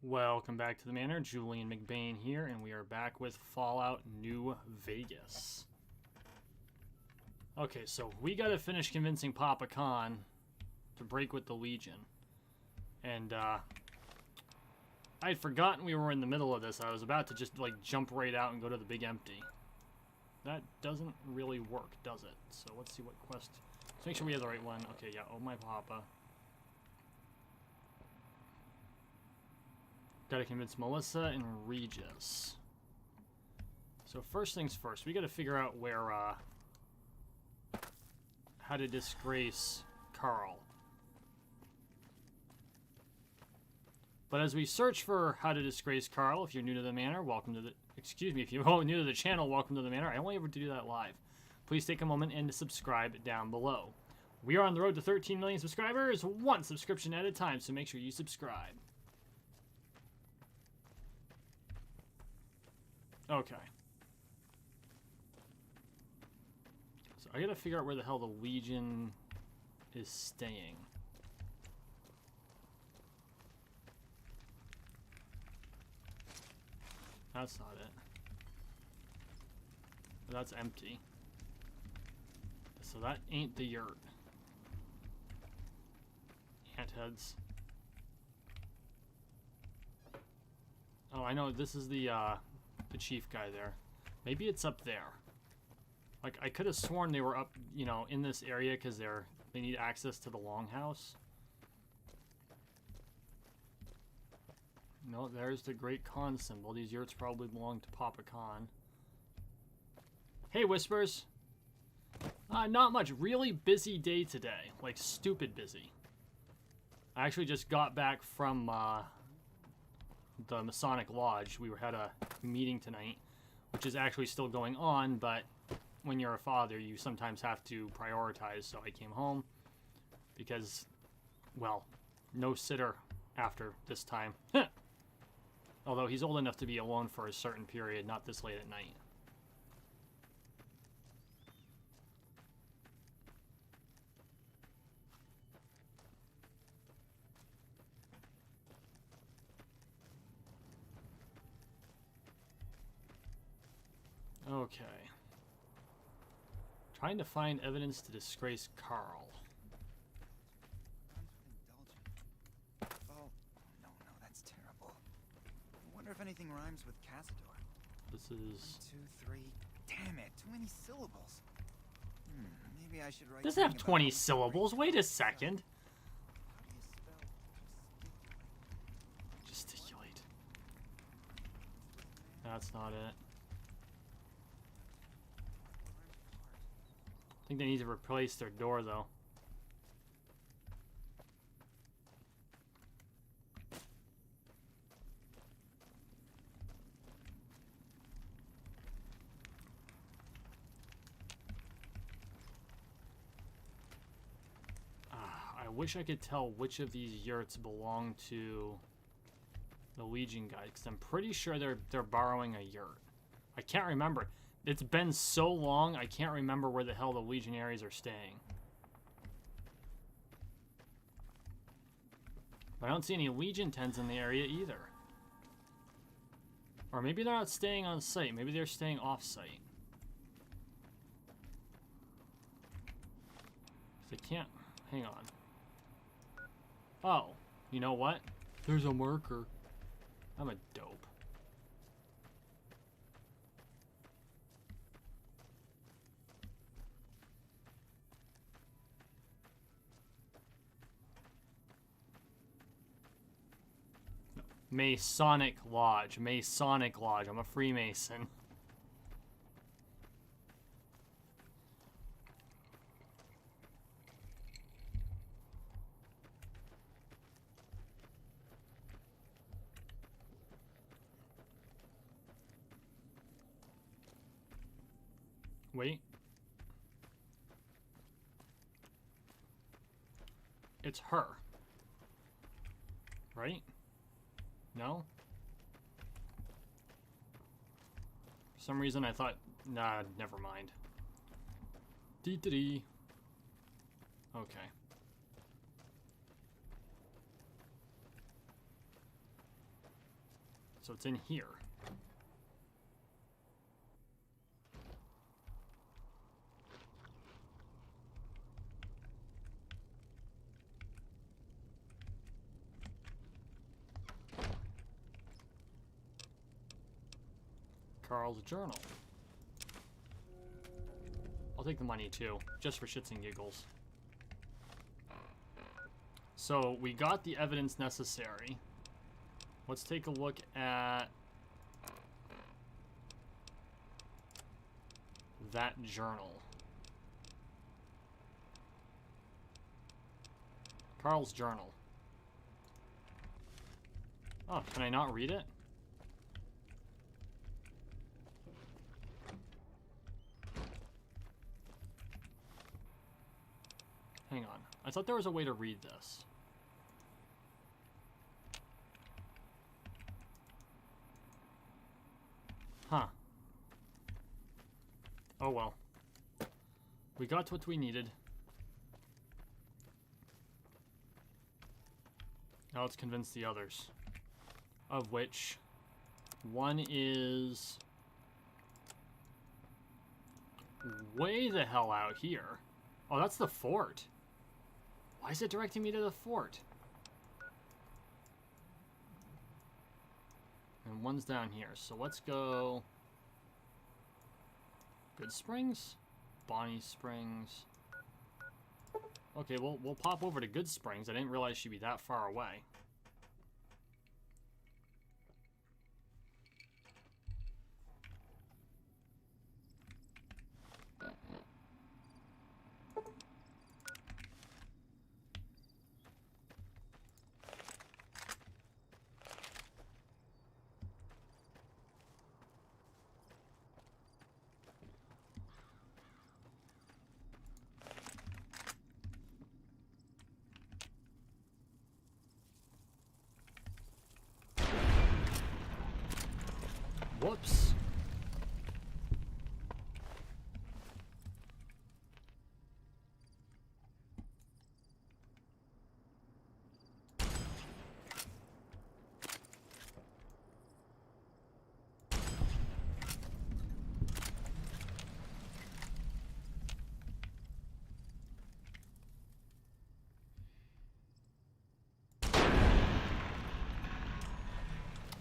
Welcome back to the Manor. Julian McBain here, and we are back with Fallout New Vegas. Okay, so we gotta finish convincing Papa Khan to break with the Legion. And, I'd forgotten we were in the middle of this. I was about to just, like, jump right out and go to the Big Empty. That doesn't really work, does it? So let's see what quest... Let's make sure we have the right one. Okay, yeah, oh my Papa. Gotta convince Melissa and Regis. So first things first, we gotta figure out where, how to disgrace Carl. But as we search for how to disgrace Carl, if you're new to the Manor, welcome to the... Excuse me, if you're new to the channel, welcome to the Manor. I only ever do that live. Please take a moment and subscribe down below. We are on the road to 13 million subscribers, one subscription at a time, so make sure you subscribe. Okay. So I gotta figure out where the hell the Legion is staying. That's not it. That's empty. So that ain't the yurt. Ant heads. Oh, I know, this is the chief guy there. Maybe it's up there. Like, I could have sworn they were up, you know, in this area because they need access to the longhouse. No, there's the Great Khan symbol. These yurts probably belong to Papa Khan. Hey, Whispers. Not much. Really busy day today. Like, stupid busy. I actually just got back from, the Masonic Lodge. We had a meeting tonight, which is actually still going on, but when you're a father, you sometimes have to prioritize, so I came home because, well, no sitter after this time. Although he's old enough to be alone for a certain period, not this late at night. Okay. Trying to find evidence to disgrace Carl. Oh, no, that's terrible. I wonder if anything rhymes with Cazador. This is... 1, 2, 3. Damn it, too many syllables. Maybe I should write... Does it have 20 syllables? Wait a second. How do you spell Gesticulate. That's not it. I think they need to replace their door, though. I wish I could tell which of these yurts belong to the Legion guy, because I'm pretty sure they're borrowing a yurt. I can't remember. It's been so long, I can't remember where the hell the Legionaries are staying. I don't see any Legion tents in the area either. Or maybe they're not staying on site. Maybe they're staying off-site. They can't... Hang on. Oh, you know what? There's a marker. I'm a dope. Masonic Lodge. Masonic Lodge. I'm a Freemason. Wait. It's her. Right? No? For some reason I thought... Nah, never mind. Dee-dee-dee. Okay. So it's in here. Carl's journal. I'll take the money too, just for shits and giggles. So we got the evidence necessary. Let's take a look at that journal. Carl's journal. Oh, can I not read it? Hang on. I thought there was a way to read this. Huh. Oh well. We got what we needed. Now let's convince the others. Of which one is way the hell out here. Oh, that's the fort. Why is it directing me to the fort? And one's down here. So let's go Good Springs? Bonnie Springs. Okay, we'll pop over to Good Springs. I didn't realize she'd be that far away. Whoops.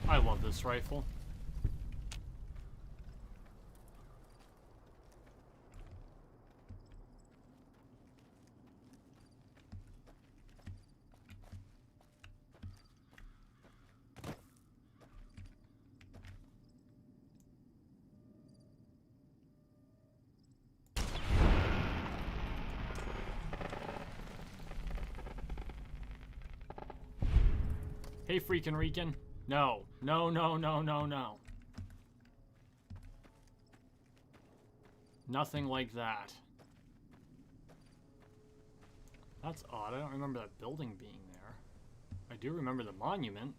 I love this rifle. Hey, freaking Rican. No. No, no, no, no, no. Nothing like that. That's odd. I don't remember that building being there. I do remember the monument.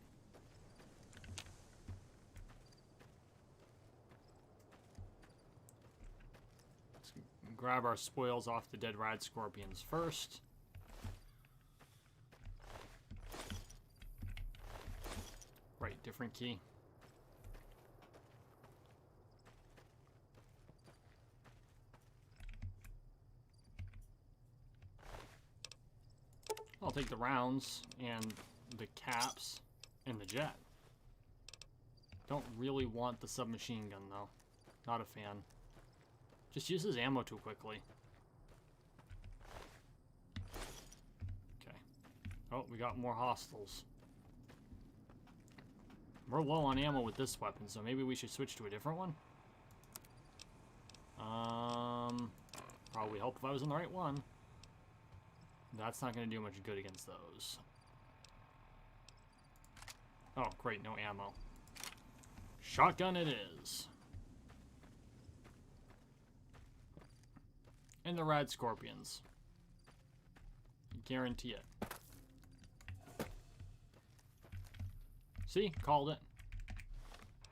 Let's grab our spoils off the dead rad scorpions first. Right, different key. I'll take the rounds and the caps and the jet. Don't really want the submachine gun though. Not a fan. Just uses ammo too quickly. Okay. Oh, we got more hostiles. We're low on ammo with this weapon, so maybe we should switch to a different one? Probably help if I was in the right one. That's not going to do much good against those. Oh, great, no ammo. Shotgun it is. And the rad scorpions. Guarantee it. See? Called it.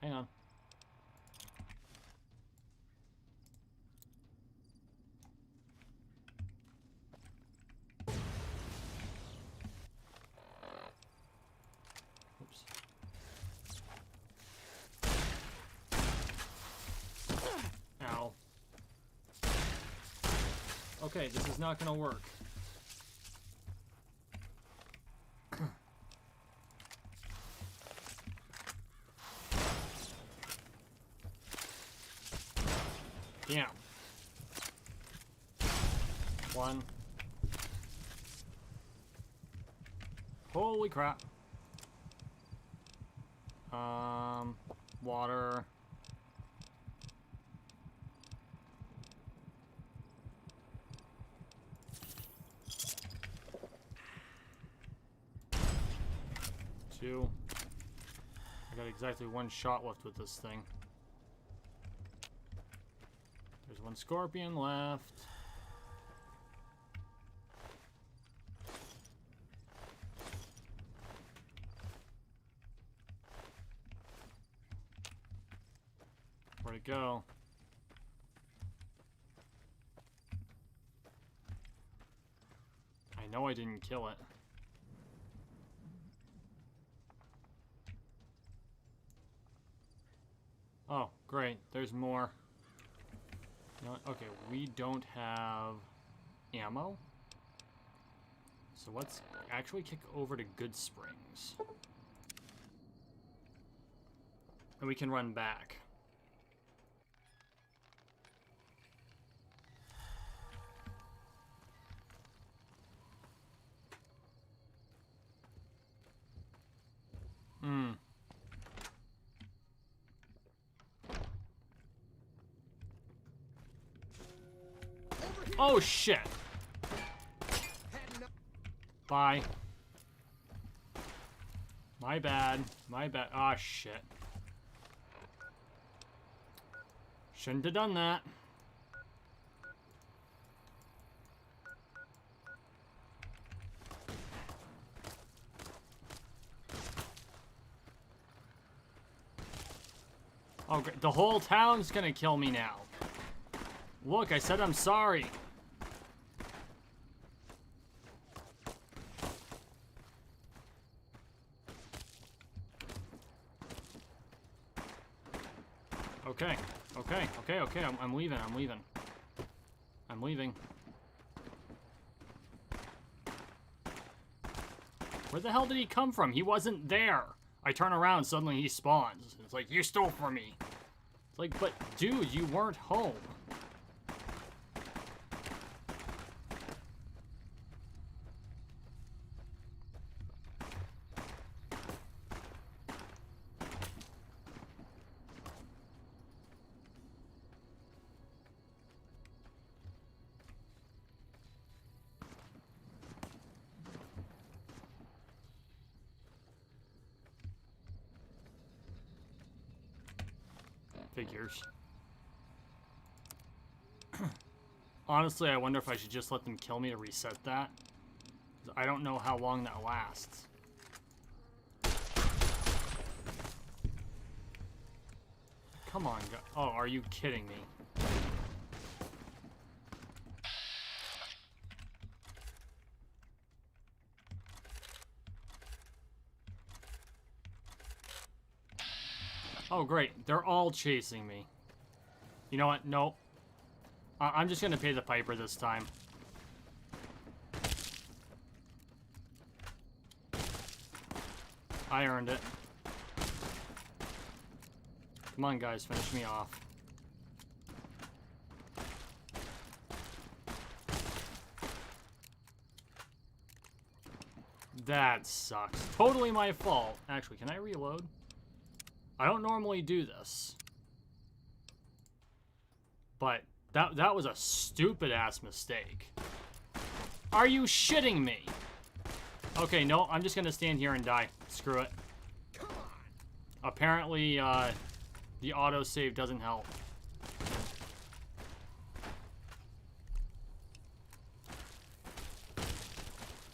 Hang on. Oops. Okay, this is not gonna work. Damn. One. Holy crap. Water. Two. I got exactly one shot left with this thing. There's one scorpion left. Where'd it go? I know I didn't kill it. Oh, great. There's more. You know what? Okay, we don't have ammo. So let's actually kick over to Goodsprings. And we can run back. Hmm. Oh shit. Bye. My bad. My bad. Ah, shit. Shouldn't have done that. Oh, great. The whole town's gonna kill me now. Look, I said I'm sorry. Okay, okay, okay, okay, I'm leaving, I'm leaving. I'm leaving. Where the hell did he come from? He wasn't there. I turn around, suddenly he spawns. It's like, you stole from me. It's like, but dude, you weren't home. Figures. Honestly, I wonder if I should just let them kill me to reset that. I don't know how long that lasts. Come on, go. Oh, are you kidding me? Oh, great. They're all chasing me. You know what? Nope. I'm just gonna pay the piper this time. I earned it. Come on, guys. Finish me off. That sucks. Totally my fault. Actually, can I reload? I don't normally do this. But that was a stupid-ass mistake. Are you shitting me? Okay, no, I'm just gonna stand here and die. Screw it. Apparently, the autosave doesn't help.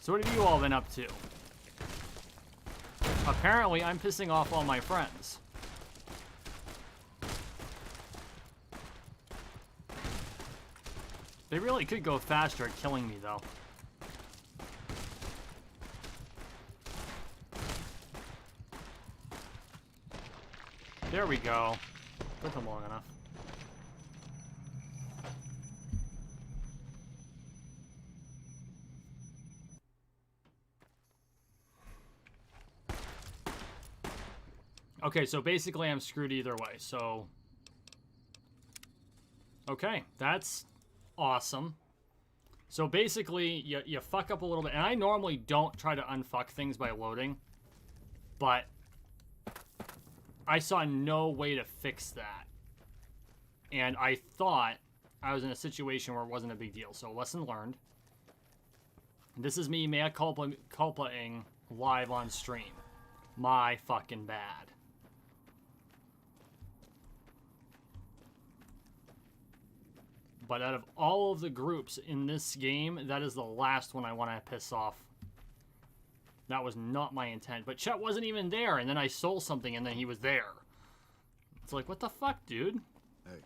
So what have you all been up to? Apparently, I'm pissing off all my friends. They really could go faster at killing me, though. There we go. Took them long enough. Okay, so basically I'm screwed either way, so... Okay, that's awesome. So basically, you fuck up a little bit, and I normally don't try to unfuck things by loading, but I saw no way to fix that. And I thought I was in a situation where it wasn't a big deal, so lesson learned. This is me mea culpa-ing live on stream. My fucking bad. But out of all of the groups in this game, that is the last one I want to piss off. That was not my intent. But Chet wasn't even there, and then I stole something, and then he was there. It's like, what the fuck, dude? Hey.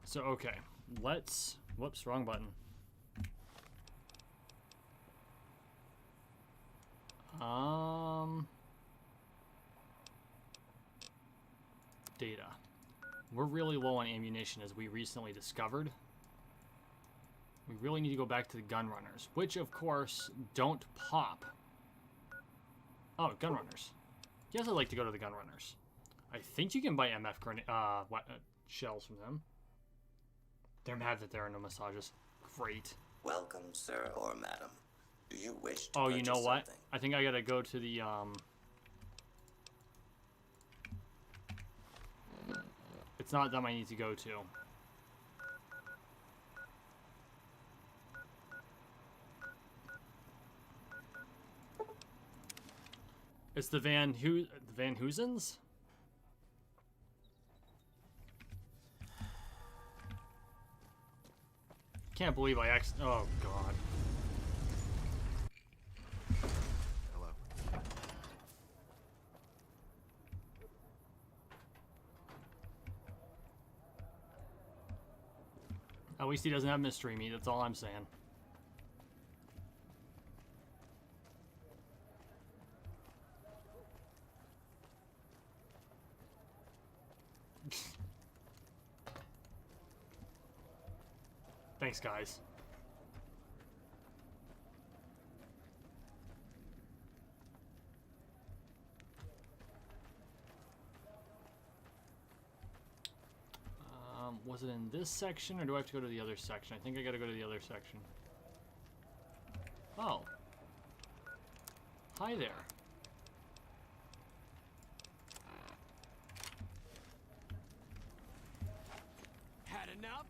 So, okay. Let's... Whoops, wrong button. Data. We're really low on ammunition, as we recently discovered. We really need to go back to the gun runners, which, of course, don't pop. Oh, gun runners. Yes, I'd like to go to the gun runners. I think you can buy MF shells from them. They're mad that there are no massages. Great. Welcome, sir or madam. Do you wish to Oh, you know what? something? I think I gotta go to the, It's not them I need to go to. It's the Van Hoosens? Can't believe I oh god. Hello. At least he doesn't have mystery meat, that's all I'm saying. Thanks, guys. Was it in this section, or do I have to go to the other section? I think I gotta go to the other section. Oh. Hi there. Had enough?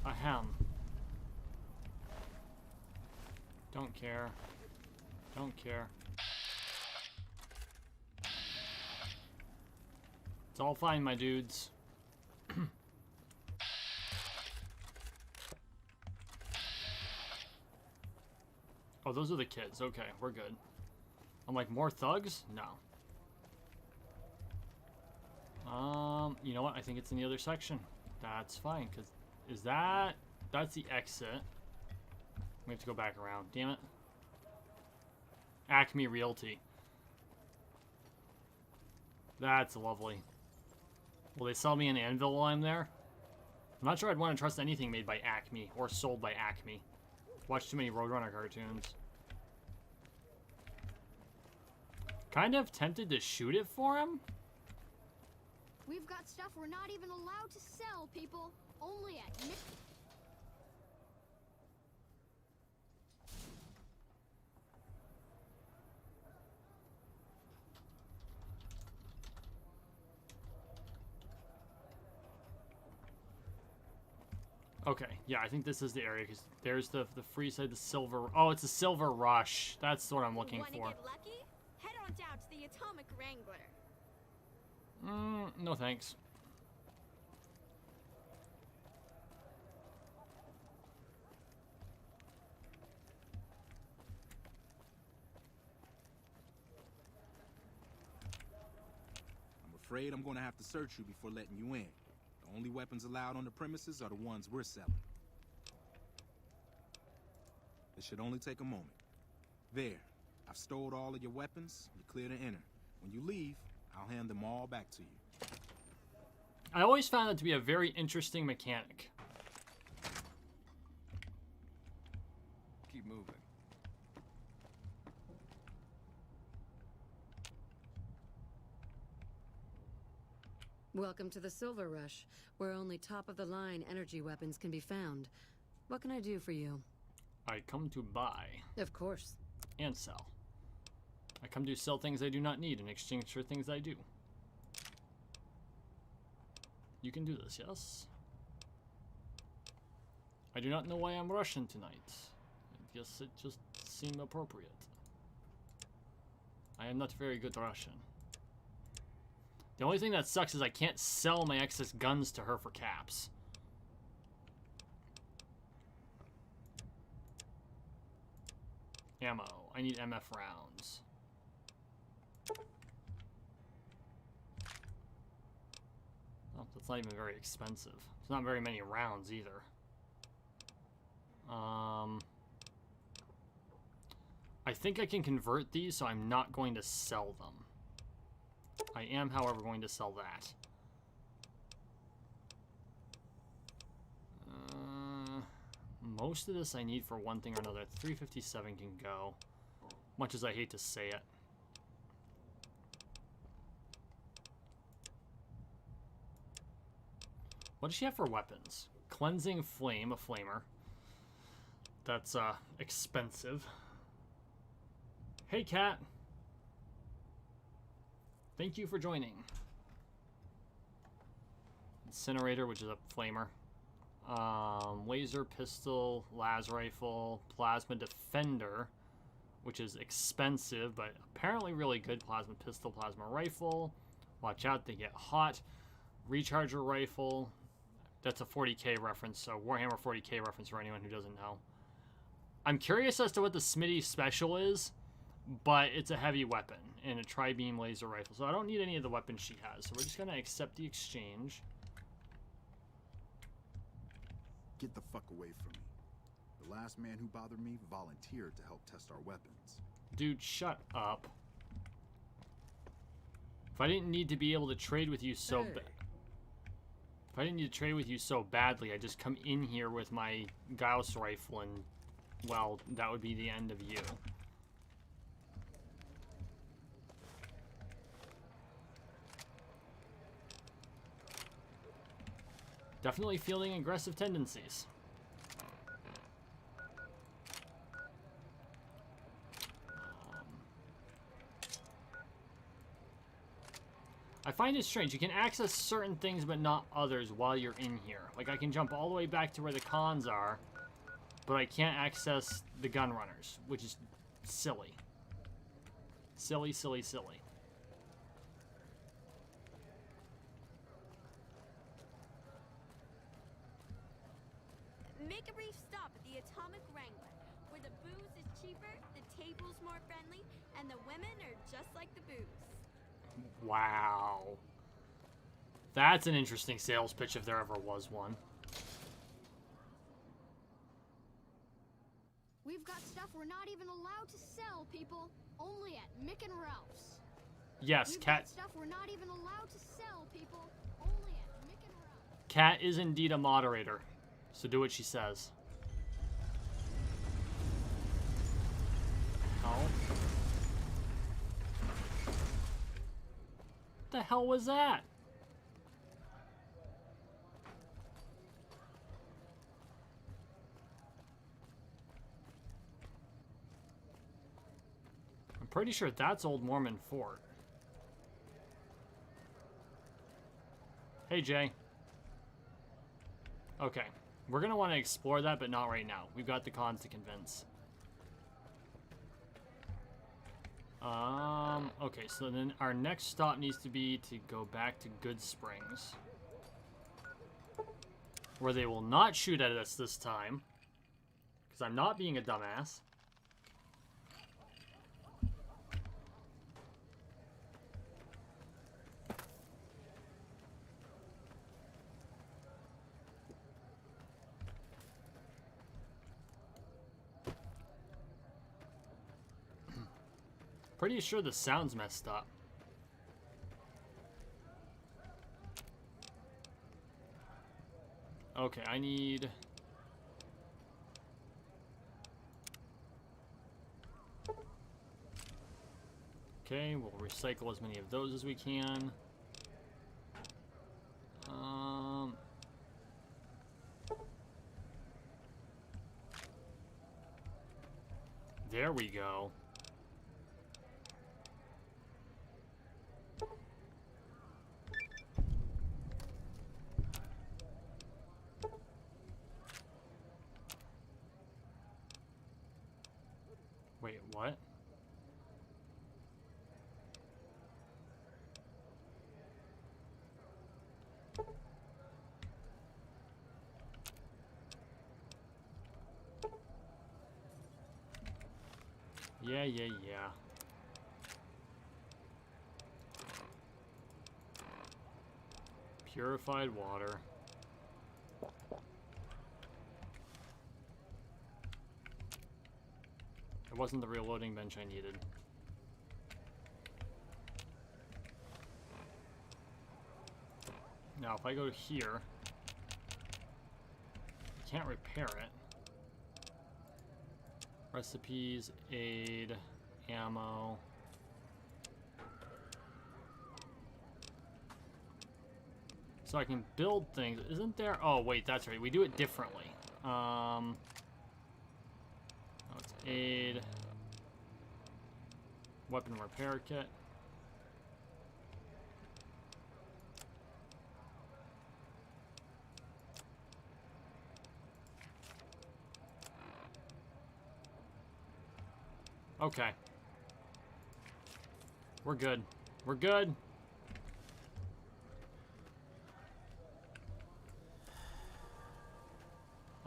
Ahem. Don't care. Don't care. It's all fine, my dudes. Oh, those are the kids. Okay, we're good. I'm like, more thugs? No. You know what? I think it's in the other section. That's fine, because is that... That's the exit. We have to go back around. Damn it. Acme Realty. That's lovely. Will they sell me an anvil while I'm there? I'm not sure I'd want to trust anything made by Acme or sold by Acme. Watched too many Roadrunner cartoons. Kind of tempted to shoot it for him. We've got stuff we're not even allowed to sell, people. Only at Okay, yeah, I think this is the area, because there's the free side, the silver... Oh, it's a silver rush. That's what I'm looking Wanna for. get lucky? Head on down to the Atomic Wrangler. No thanks. I'm afraid I'm gonna have to search you before letting you in. The only weapons allowed on the premises are the ones we're selling. It should only take a moment. There, I've stowed all of your weapons. You're clear to enter. When you leave, I'll hand them all back to you. I always found that to be a very interesting mechanic. Keep moving. Welcome to the Silver Rush, where only top-of-the-line energy weapons can be found. What can I do for you? I come to buy Of course. and sell. I come to sell things I do not need in exchange for things I do. You can do this, yes? I do not know why I'm Russian tonight. I guess it just seemed appropriate. I am not very good Russian. The only thing that sucks is I can't sell my excess guns to her for caps. Ammo. I need MF rounds. Oh, that's not even very expensive. It's not very many rounds either. I think I can convert these, so I'm not going to sell them. I am, however, going to sell that. Most of this I need for one thing or another. 357 can go. Much as I hate to say it. What does she have for weapons? Cleansing Flame, a flamer. That's, expensive. Hey, Cat. Thank you for joining. Incinerator, which is a flamer. Laser pistol, las rifle, plasma defender, which is expensive, but apparently really good. Plasma pistol, plasma rifle. Watch out, they get hot. Recharger rifle. That's a 40k reference, so Warhammer 40k reference for anyone who doesn't know. I'm curious as to what the Smitty special is, but it's a heavy weapon and a tri-beam laser rifle, so I don't need any of the weapons she has. So we're just gonna accept the exchange. Get the fuck away from me. The last man who bothered me volunteered to help test our weapons. Dude, shut up. If I didn't need to be able to trade with you so bad. If I didn't need to trade with you so badly, I'd just come in here with my Gauss rifle and, well, that would be the end of you. Definitely feeling aggressive tendencies. I find it strange. You can access certain things but not others while you're in here. Like I can jump all the way back to where the cons are, but I can't access the gun runners, which is silly. Silly, silly, silly. Make a brief stop at the Atomic Wrangler, where the booze is cheaper, the table's more friendly, and the women are just like the booze. Wow. That's an interesting sales pitch if there ever was one. We've got stuff we're not even allowed to sell, people. Only at Mick and Ralph's. Yes, We've Cat. got stuff we're not even allowed to sell, people. Only at Mick and Ralph's. Cat is indeed a moderator, so do what she says. Oh. What the hell was that? I'm pretty sure that's Old Mormon Fort. Hey, Jay. Okay. We're going to want to explore that, but not right now. We've got the cons to convince. Okay, so then our next stop needs to be to go back to Good Springs. Where they will not shoot at us this time. Because I'm not being a dumbass. Pretty sure the sound's messed up. Okay, I need... Okay, we'll recycle as many of those as we can. There we go. Wait, what? Yeah. Purified water. It wasn't the reloading bench I needed. Now, if I go here, I can't repair it. Recipes, aid, ammo. So I can build things. Isn't there? Oh, wait, that's right. We do it differently. Oh, it's aid. Weapon repair kit. Okay. We're good. We're good.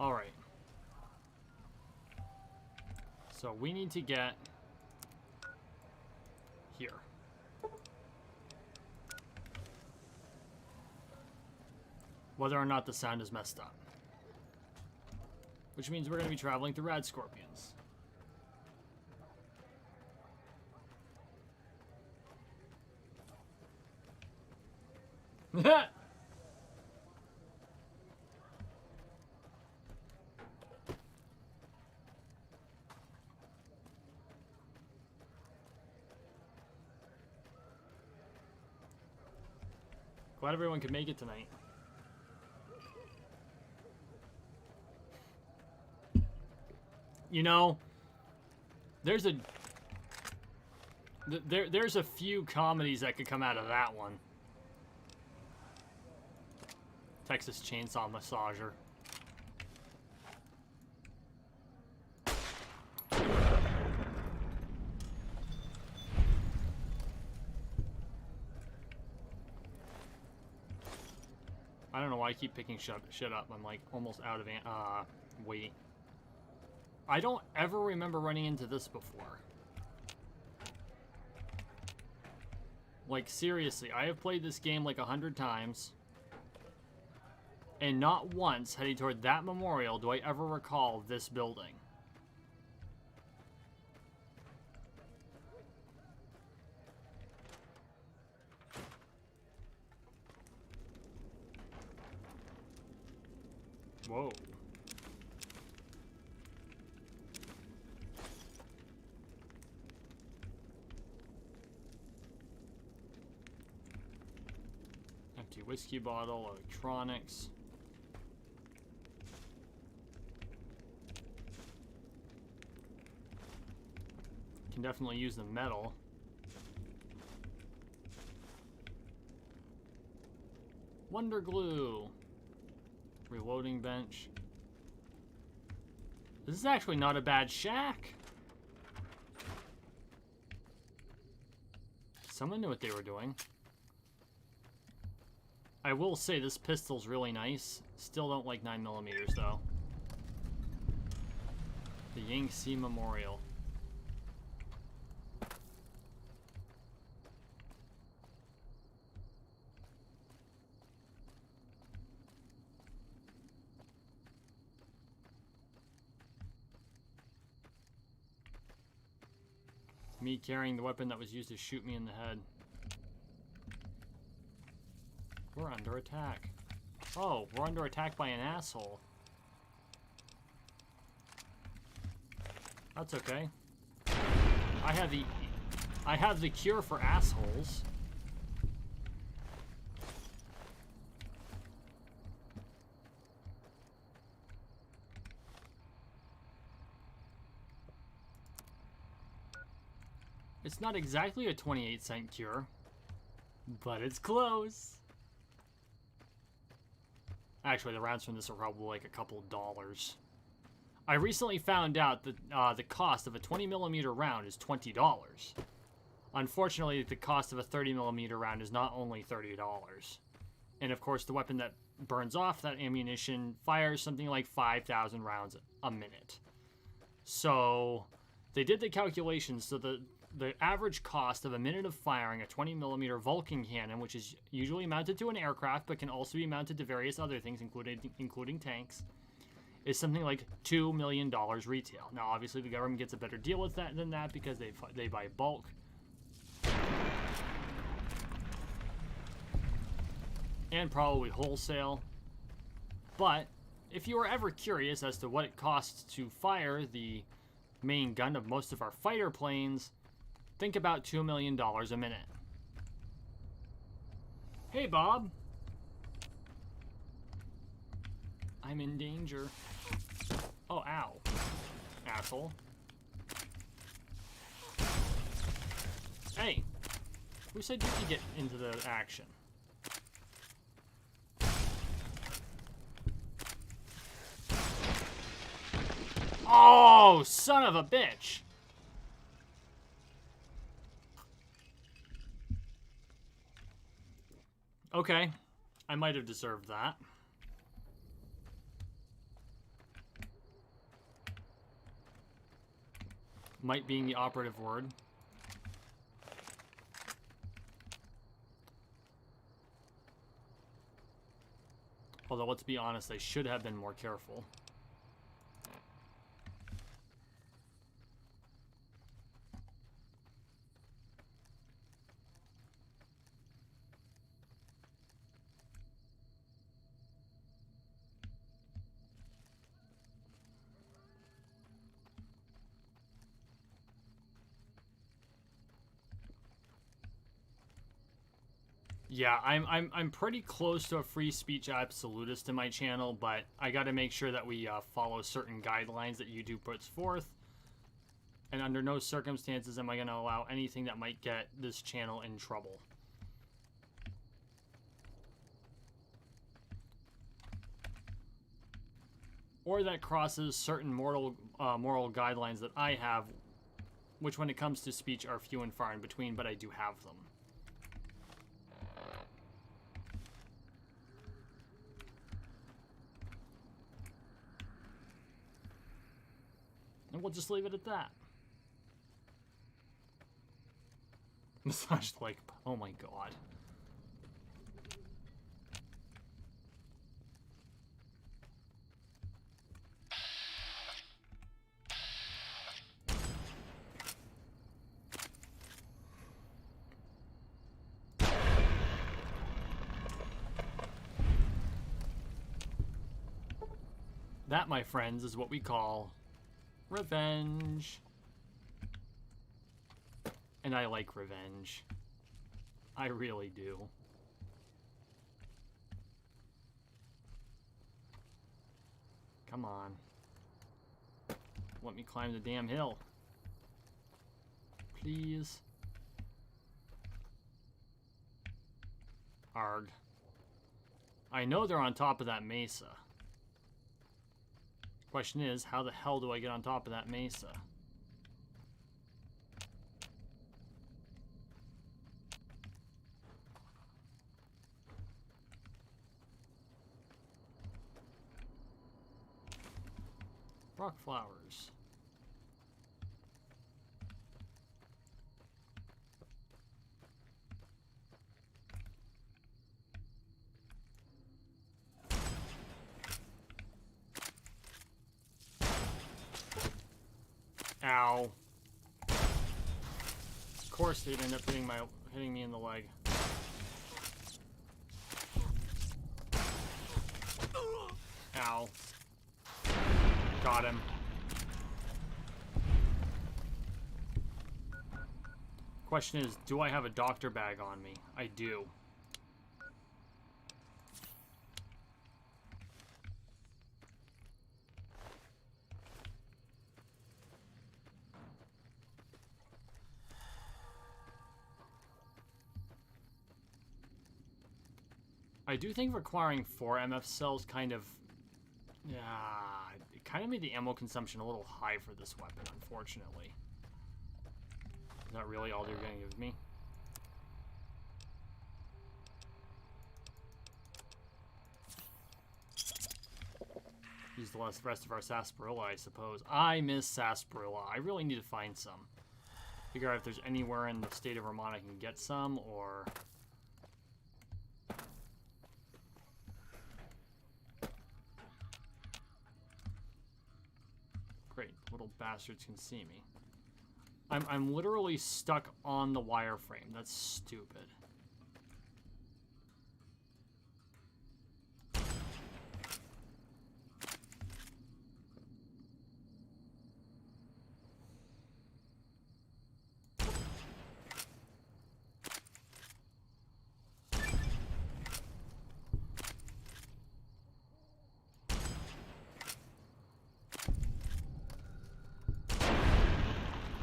All right. So we need to get here. Whether or not the sound is messed up. Which means we're going to be traveling through Rad Scorpions. Glad everyone could make it tonight. You know, there's a few comedies that could come out of that one. Texas Chainsaw Massager. I don't know why I keep picking shit up. I'm like almost out of weight. I don't ever remember running into this before. Like seriously, I have played this game like 100 times. And not once heading toward that memorial do I ever recall this building. Whoa. Empty whiskey bottle, electronics. Can definitely use the metal. Wonder glue. Reloading bench. This is actually not a bad shack. Someone knew what they were doing. I will say this pistol's really nice. Still don't like 9mm though. The Yangtze Memorial. Me carrying the weapon that was used to shoot me in the head. We're under attack. Oh, we're under attack by an asshole. That's okay. I have the cure for assholes. It's not exactly a 28-cent cure, but it's close. Actually, the rounds from this are probably like a couple dollars. I recently found out that the cost of a 20mm round is $20. Unfortunately, the cost of a 30mm round is not only $30. And of course, the weapon that burns off that ammunition fires something like 5,000 rounds a minute. So they did the calculations, so the average cost of a minute of firing a 20mm Vulcan cannon, which is usually mounted to an aircraft but can also be mounted to various other things, including tanks, is something like $2 million retail. Now, obviously, the government gets a better deal with that than that because they buy bulk. And probably wholesale. But if you were ever curious as to what it costs to fire the main gun of most of our fighter planes, think about $2 million a minute. Hey, Bob. I'm in danger. Oh, ow. Asshole. Hey. Who said you could get into the action? Oh, son of a bitch. Okay. I might have deserved that. Might being the operative word. Although, let's be honest, I should have been more careful. Yeah, I'm pretty close to a free speech absolutist in my channel, but I got to make sure that we follow certain guidelines that YouTube puts forth. And under no circumstances am I going to allow anything that might get this channel in trouble. Or that crosses certain moral guidelines that I have, which when it comes to speech are few and far in between, but I do have them. And we'll just leave it at that. Massaged like, oh my god. That, my friends, is what we call revenge. And I like revenge. I really do. Come on. Let me climb the damn hill. Please. Arg. I know they're on top of that mesa. Question is, how the hell do I get on top of that mesa? Rock flowers. Ow. course they'd end up hitting me in the leg. Ow. Got him. Question is, do I have a doctor bag on me? I do. I do think requiring 4 MF cells kind of... Yeah, it kind of made the ammo consumption a little high for this weapon, unfortunately. Is that really all they're going to give me? Use the rest of our sarsaparilla, I suppose. I miss sarsaparilla. I really need to find some. Figure out if there's anywhere in the state of Vermont I can get some, or... Great, little bastards can see me. I'm literally stuck on the wireframe. That's stupid.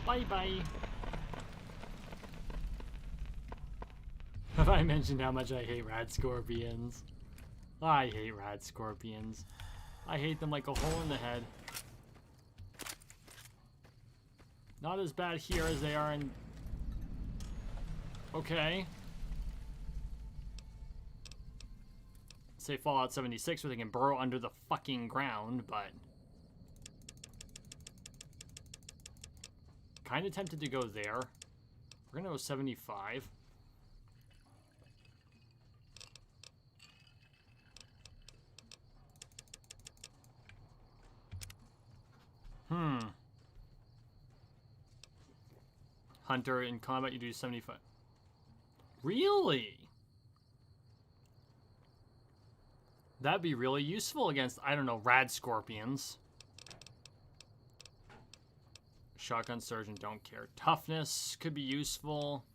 Bye-bye. Have I mentioned how much I hate rad scorpions? I hate rad scorpions. I hate them like a hole in the head. Not as bad here as they are in... Okay. Say Fallout 76 where they can burrow under the fucking ground, but... Kind of tempted to go there. We're gonna go 75. Hunter, in combat you do 75. Really? That'd be really useful against, I don't know, rad scorpions. Shotgun surgeon, don't care. Toughness could be useful.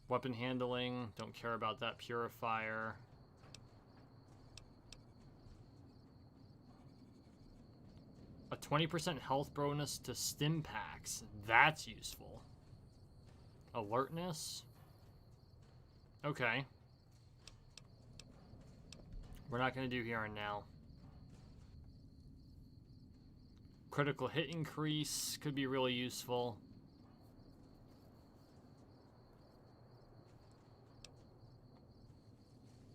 Weapon handling, don't care about that. Purifier. A 20% health bonus to stim packs. That's useful. Alertness. Okay. We're not going to do here and now. Critical hit increase could be really useful.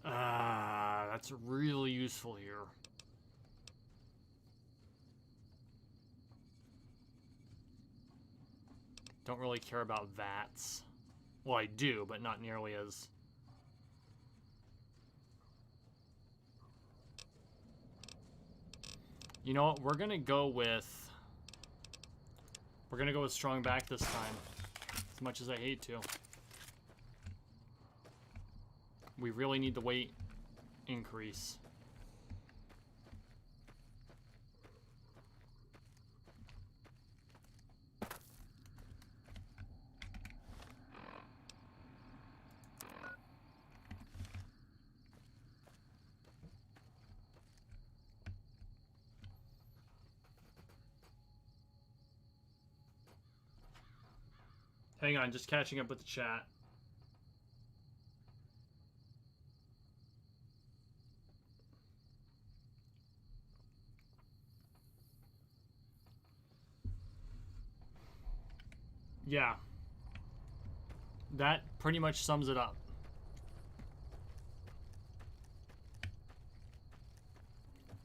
That's really useful here. Don't really care about VATS. Well, I do, but not nearly as... You know what? We're gonna go with strong back this time. As much as I hate to. We really need the weight increase. Hang on, just catching up with the chat. Yeah. That pretty much sums it up.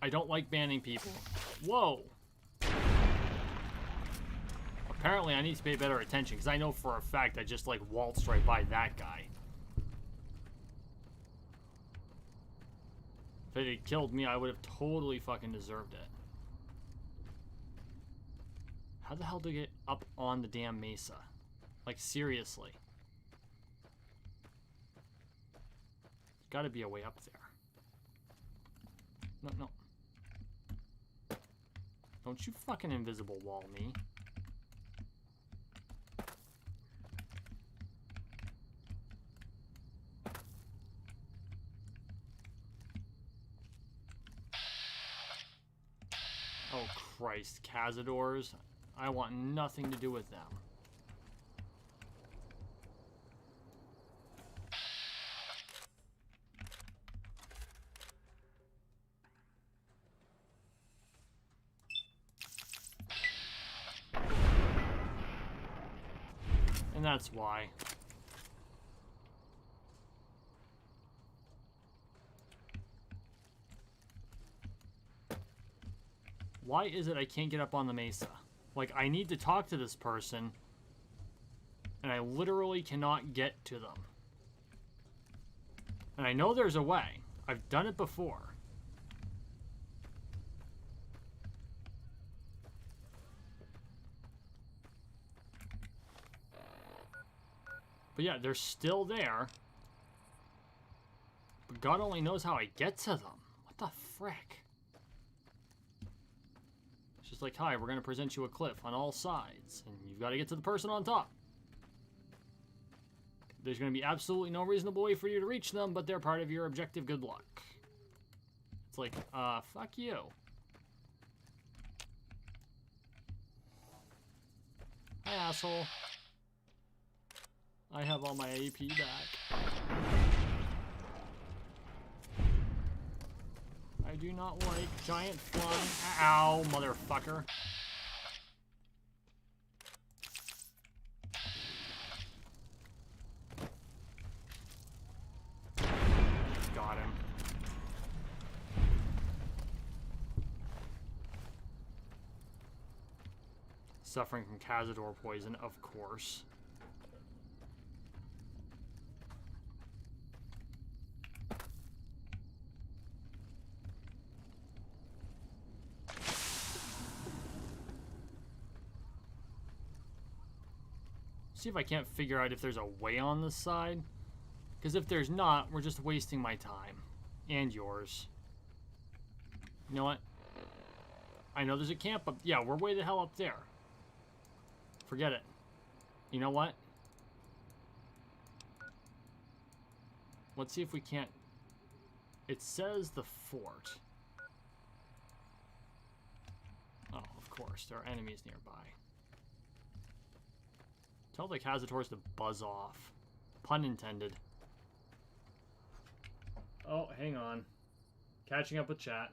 I don't like banning people. Whoa! Apparently I need to pay better attention, because I know for a fact I just, like, waltzed right by that guy. If it had killed me, I would have totally fucking deserved it. How the hell do I get up on the damn mesa? Like, seriously. There's gotta be a way up there. No, no. Don't you fucking invisible wall me. Oh Christ, Cazadors. I want nothing to do with them. And that's why. Why is it I can't get up on the mesa? Like, I need to talk to this person, and I literally cannot get to them. And I know there's a way. I've done it before. But yeah, they're still there. But God only knows how I get to them. What the frick? It's just like, hi, we're going to present you a cliff on all sides, and you've got to get to the person on top. There's going to be absolutely no reasonable way for you to reach them, but they're part of your objective. Good luck. It's like, fuck you. Hi, asshole. I have all my AP back. I do not like giant flying. Ow, motherfucker. Got him. Suffering from Cazador poison, of course. See if I can't figure out if there's a way on this side. Because if there's not, we're just wasting my time. And yours. You know what? I know there's a camp up... Yeah, we're way the hell up there. Forget it. You know what? Let's see if we can't... It says the fort. Oh, of course. There are enemies nearby. Tell the Cazadors to buzz off. Pun intended. Oh, hang on. Catching up with chat.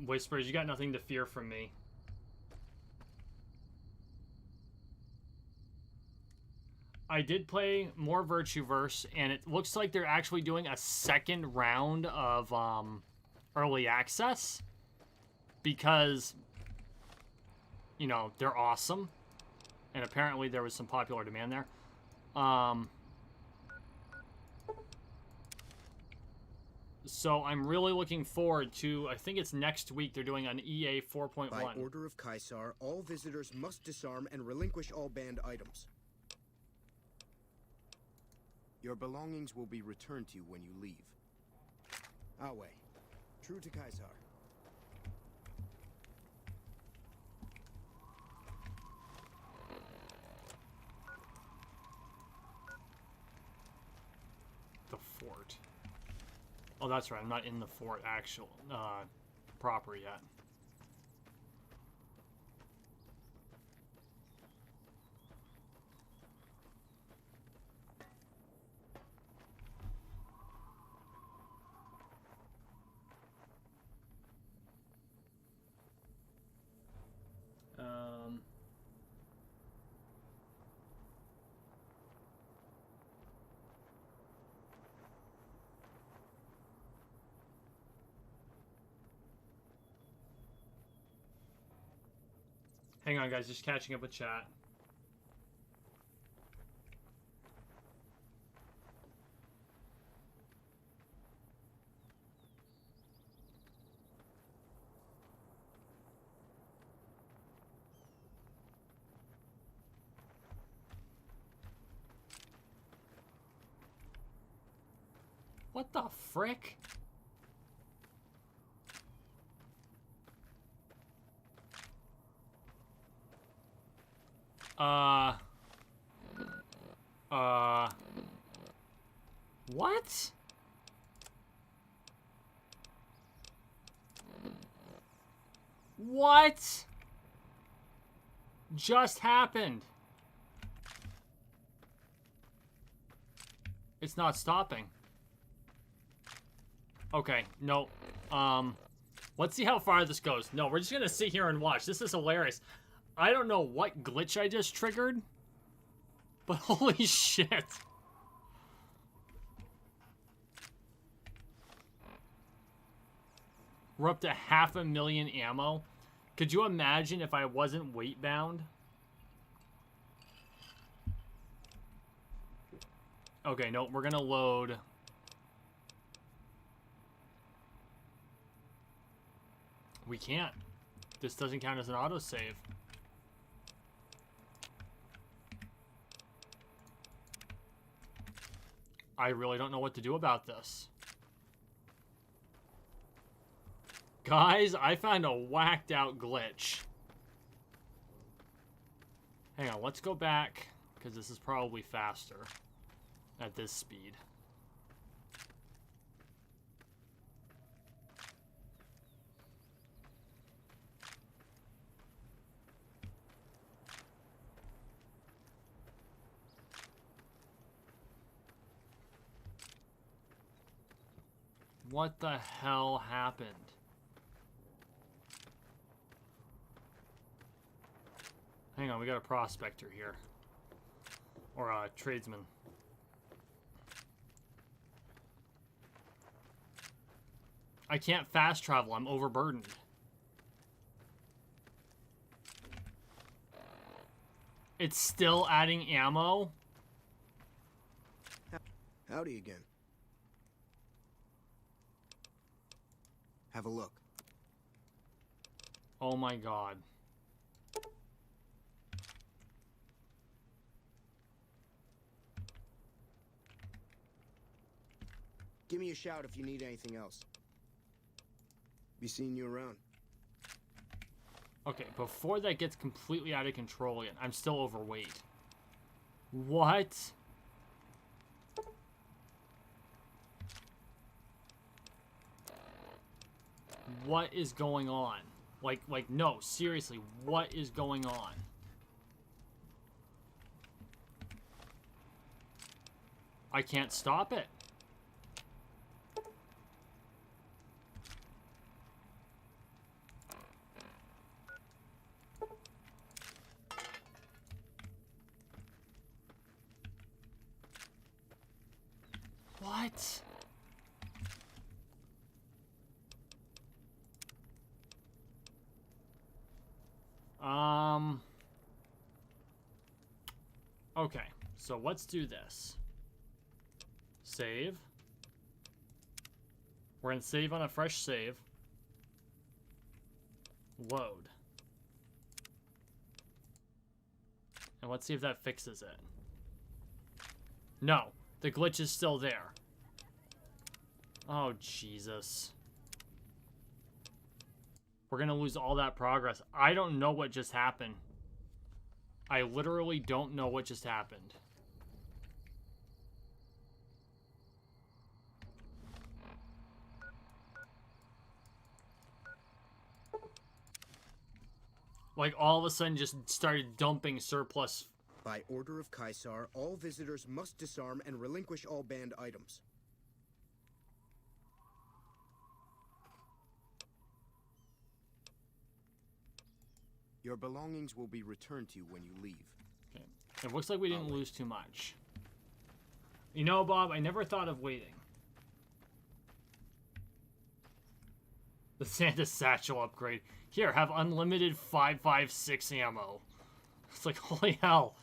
Whispers, you got nothing to fear from me. I did play more Virtueverse, and it looks like they're actually doing a second round of early access because, you know, they're awesome, and apparently there was some popular demand there. So I'm really looking forward to, I think it's next week, they're doing an EA 4.1. By order of Caesar, all visitors must disarm and relinquish all banned items. Your belongings will be returned to you when you leave. Awe, true to Caesar. The fort. Oh, that's right. I'm not in the fort actual proper yet. Hang on, guys. Just catching up with chat. What the frick? What? What just happened? It's not stopping. Okay, no. Let's see how far this goes. No, we're just gonna sit here and watch. This is hilarious. I don't know what glitch I just triggered, but holy shit. We're up to 500,000 ammo. Could you imagine if I wasn't weight bound? Okay, no, we're gonna load. We can't. This doesn't count as an autosave. I really don't know what to do about this. Guys, I found a whacked out glitch. Hang on, let's go back, because this is probably faster at this speed. What the hell happened? Hang on, we got a prospector here. Or a tradesman. I can't fast travel, I'm overburdened. It's still adding ammo? Howdy again. Have a look. Oh my god. Give me a shout if you need anything else. Be seeing you around. Okay, before that gets completely out of control again, I'm still overweight. What? What is going on? Like, no, seriously, what is going on? I can't stop it. What? Okay, so let's do this. Save. We're gonna save on a fresh save. Load. And let's see if that fixes it. No, the glitch is still there. Oh, Jesus. We're gonna lose all that progress. I don't know what just happened. I literally don't know what just happened. Like, all of a sudden just started dumping surplus. By order of Caesar, all visitors must disarm and relinquish all banned items. Your belongings will be returned to you when you leave. Okay. It looks like we didn't lose too much. You know, Bob, I never thought of waiting. The Santa Satchel upgrade. Here, have unlimited 5.56 ammo. It's like, holy hell.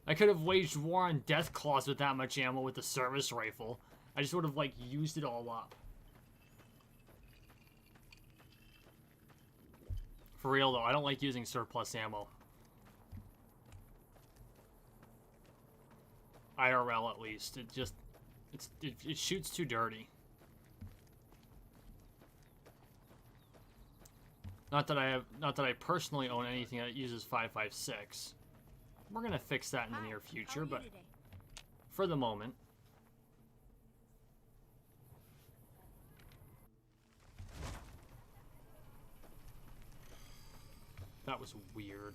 I could have waged war on Deathclaws with that much ammo with the service rifle. I just would have, like, used it all up. For real, though, I don't like using surplus ammo. IRL, at least. It just... It shoots too dirty. Not that I personally own anything that uses 5.56. We're gonna fix that in the near future, but for the moment. That was weird.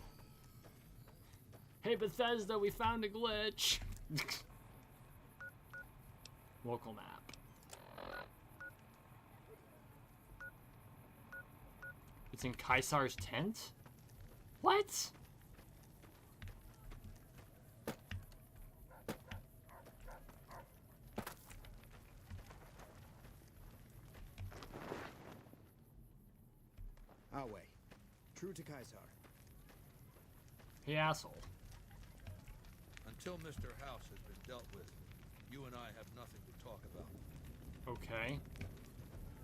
Hey Bethesda, we found a glitch. Local map. It's in Caesar's tent? What? Our way. True to Caesar. Hey, asshole. Until Mr. House has been dealt with, you and I have nothing to talk about. Okay.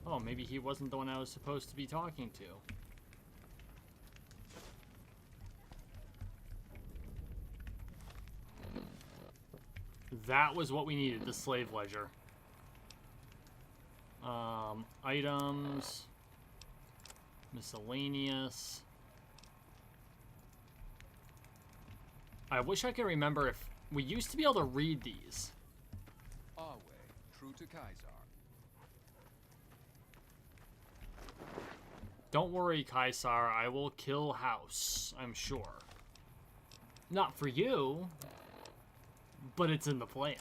Oh, maybe he wasn't the one I was supposed to be talking to. That was what we needed, the slave ledger. Items. Miscellaneous. I wish I could remember if we used to be able to read these. Our way, true to Caesar. Don't worry, Caesar, I will kill House, I'm sure. Not for you, but it's in the plan.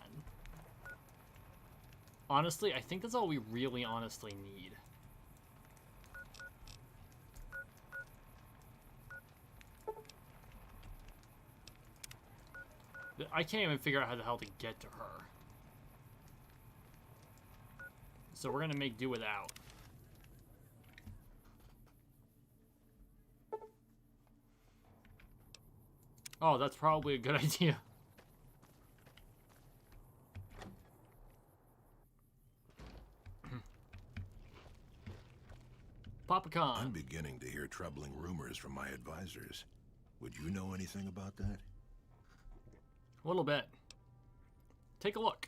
Honestly, I think that's all we really honestly need. I can't even figure out how the hell to get to her. So we're gonna make do without. Oh, that's probably a good idea. Papa Khan. I'm beginning to hear troubling rumors from my advisors. Would you know anything about that? A little bit. Take a look.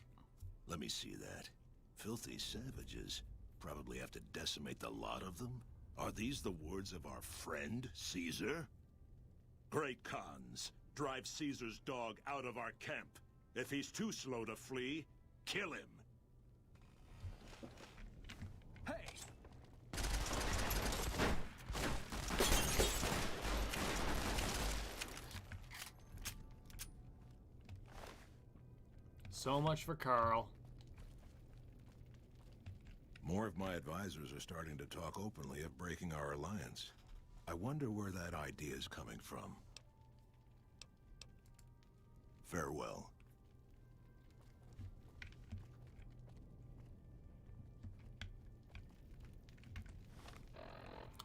Let me see that. Filthy savages. Probably have to decimate the lot of them? Are these the words of our friend, Caesar? Great Khans, drive Caesar's dog out of our camp. If he's too slow to flee, kill him. Hey! So much for Carl. More of my advisors are starting to talk openly of breaking our alliance. I wonder where that idea is coming from. Farewell.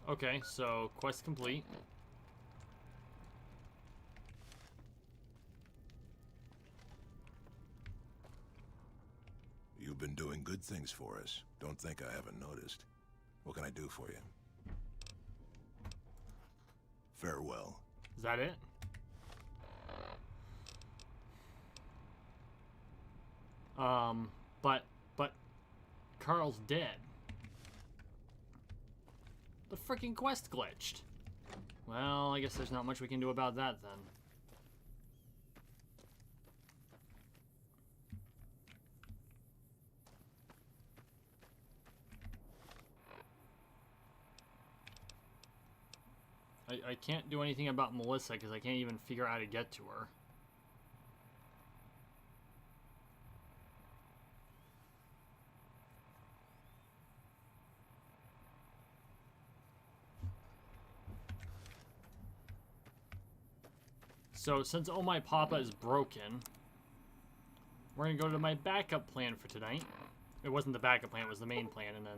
Okay, so quest complete. You've been doing good things for us. Don't think I haven't noticed. What can I do for you? Farewell. Is that it? But Carl's dead. The freaking quest glitched. Well, I guess there's not much we can do about that then. I can't do anything about Melissa because I can't even figure out how to get to her. So since Oh My Papa is broken, we're gonna go to my backup plan for tonight. It wasn't the backup plan, it was the main plan, and then...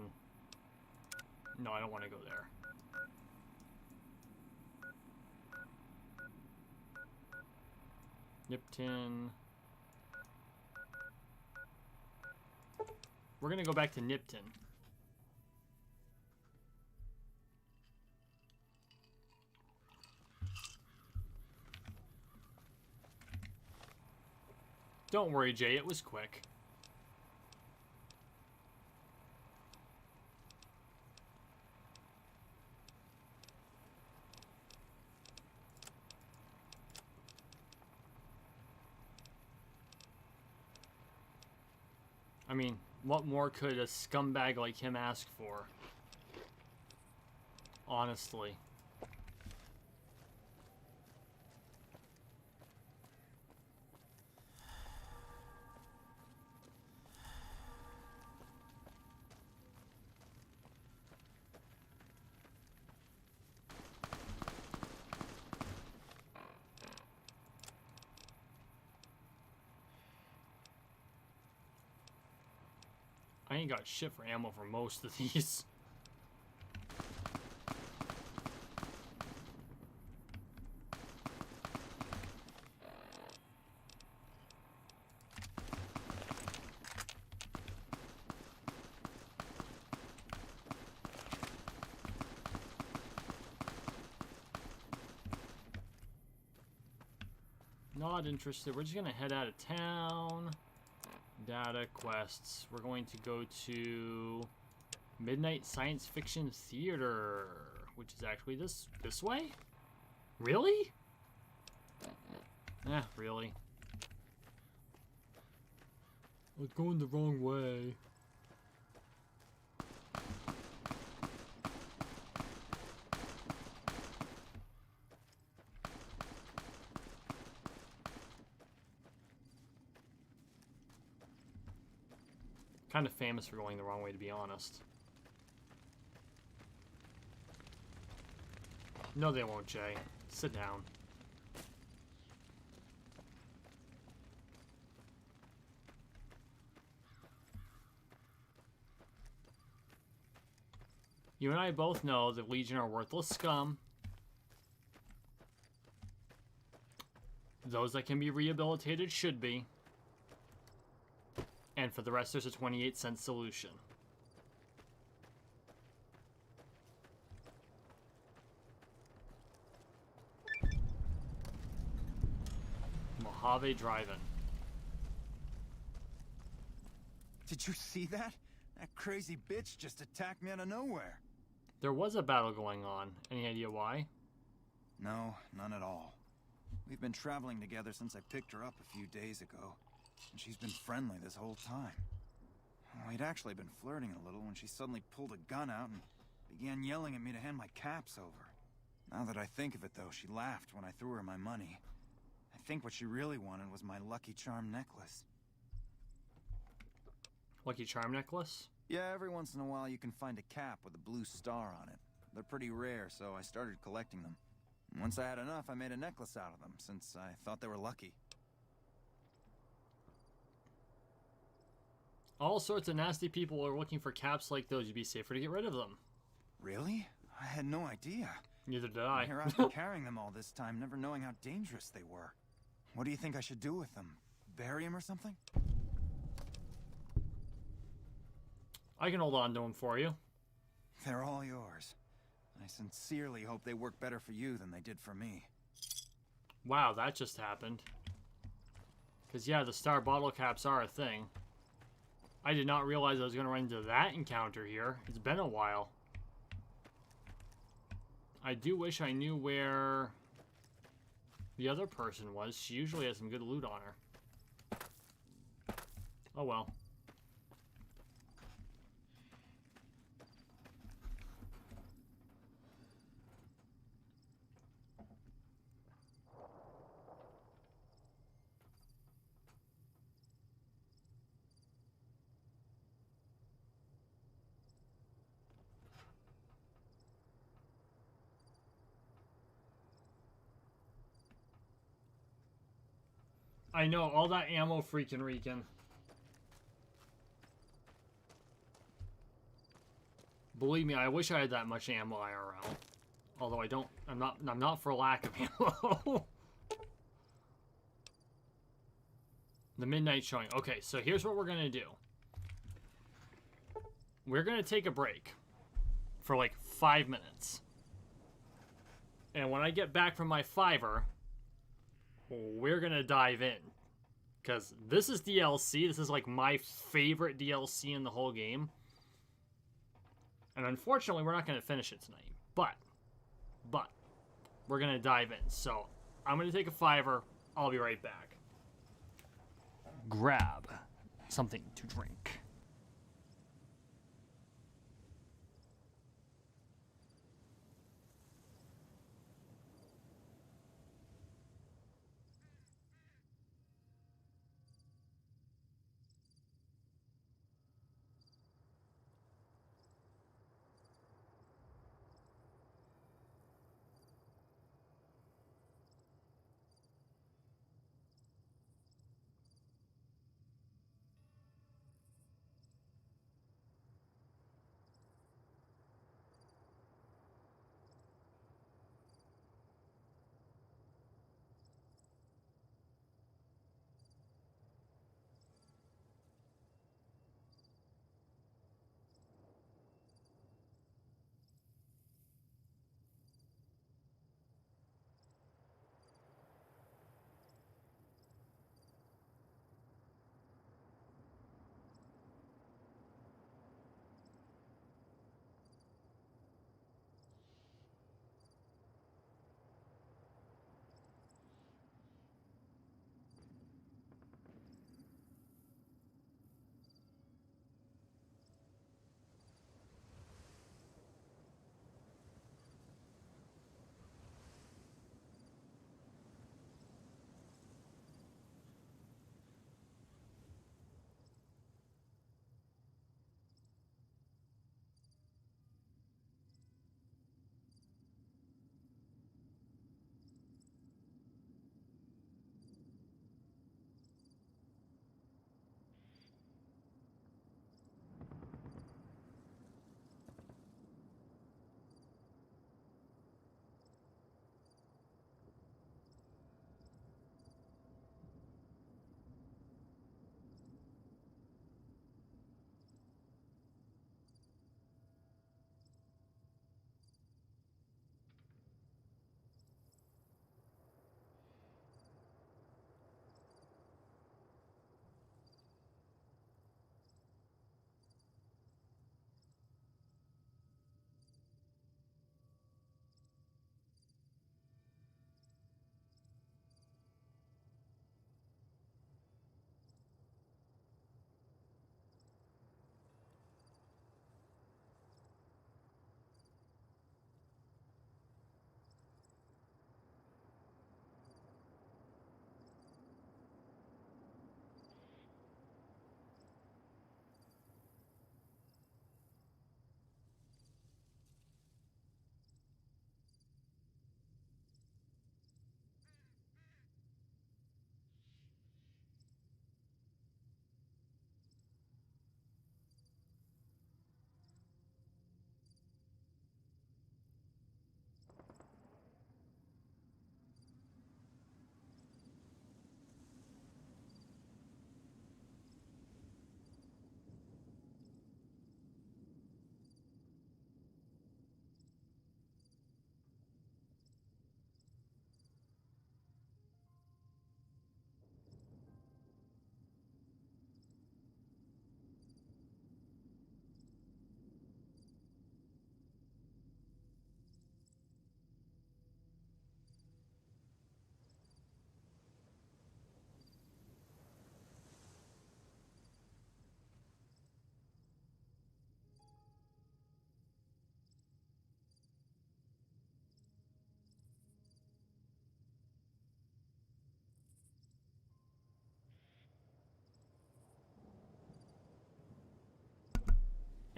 No, I don't want to go there. Nipton. We're gonna go back to Nipton. Don't worry, Jay, it was quick. I mean, what more could a scumbag like him ask for? Honestly. I ain't got shit for ammo for most of these. Not interested. We're just gonna head out of town. Data quests. We're going to go to Midnight Science Fiction Theater, which is actually this way. Really? Really. I was going the wrong way. Kind of famous for going the wrong way, to be honest. No, they won't, Jay. Sit down. You and I both know that Legion are worthless scum. Those that can be rehabilitated should be. And for the rest, there's a 28-cent solution. Mojave Drive-In. Did you see that? That crazy bitch just attacked me out of nowhere. There was a battle going on. Any idea why? No, none at all. We've been traveling together since I picked her up a few days ago. And she's been friendly this whole time. We'd actually been flirting a little when she suddenly pulled a gun out and began yelling at me to hand my caps over. Now that I think of it, though, she laughed when I threw her my money. I think what she really wanted was my Lucky Charm necklace. Lucky Charm necklace? Yeah, every once in a while you can find a cap with a blue star on it. They're pretty rare, so I started collecting them. Once I had enough, I made a necklace out of them, since I thought they were lucky. All sorts of nasty people are looking for caps like those. You'd be safer to get rid of them. Really? I had no idea. Neither did I. Here I've been carrying them all this time, never knowing how dangerous they were. What do you think I should do with them? Bury them or something? I can hold on to them for you. They're all yours. I sincerely hope they work better for you than they did for me. Wow, that just happened. Because, yeah, the star bottle caps are a thing. I did not realize I was going to run into that encounter here. It's been a while. I do wish I knew where the other person was. She usually has some good loot on her. Oh well. I know, all that ammo freaking reeking. Believe me, I wish I had that much ammo IRL. Although I don't, I'm not for lack of ammo. The midnight showing. Okay, so here's what we're gonna do. We're gonna take a break for like 5 minutes. And when I get back from my fiver, we're gonna dive in, because this is DLC. This is like my favorite DLC in the whole game, and unfortunately we're not gonna finish it tonight, but we're gonna dive in. So I'm gonna take a fiver. I'll be right back. Grab something to drink.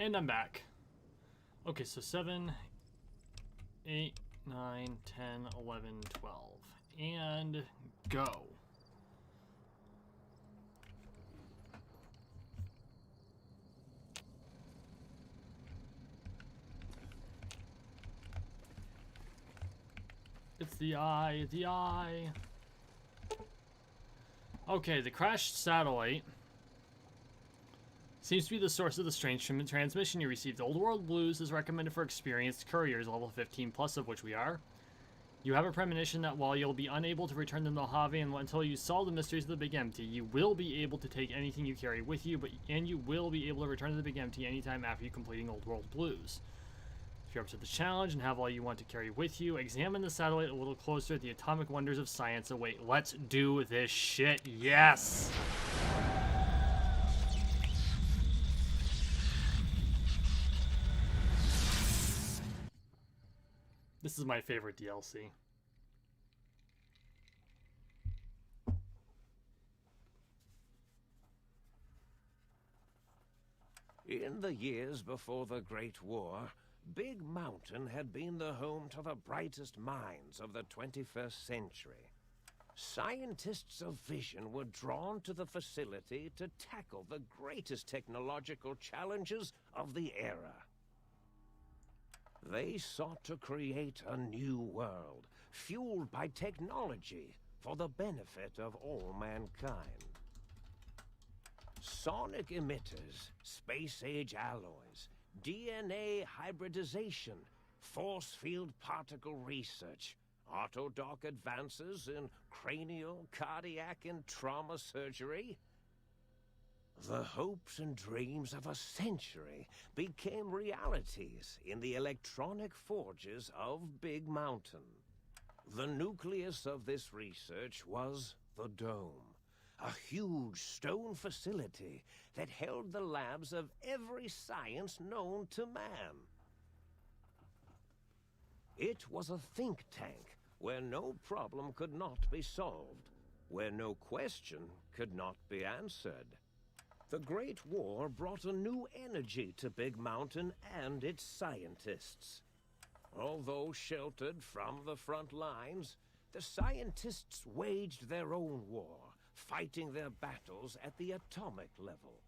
And I'm back. Okay, so 7, 8, 9, 10, 11, 12. And go. It's the eye, the eye. Okay, the crashed satellite seems to be the source of the strange transmission you received. Old World Blues is recommended for experienced couriers, level 15 plus, of which we are. You have a premonition that while you'll be unable to return to Mojave until you solve the mysteries of the Big Empty, you will be able to take anything you carry with you, and you will be able to return to the Big Empty anytime after you completing Old World Blues. If you're up to the challenge and have all you want to carry with you, examine the satellite a little closer. The atomic wonders of science await. Let's do this shit. Yes! This is my favorite DLC. In the years before the Great War, Big Mountain had been the home to the brightest minds of the 21st century. Scientists of vision were drawn to the facility to tackle the greatest technological challenges of the era. They sought to create a new world, fueled by technology for the benefit of all mankind. Sonic emitters, space-age alloys, DNA hybridization, force field particle research, autodoc advances in cranial, cardiac, and trauma surgery. The hopes and dreams of a century became realities in the electronic forges of Big Mountain. The nucleus of this research was the Dome, a huge stone facility that held the labs of every science known to man. It was a think tank where no problem could not be solved, where no question could not be answered. The Great War brought a new energy to Big Mountain and its scientists. Although sheltered from the front lines, the scientists waged their own war, fighting their battles at the atomic level.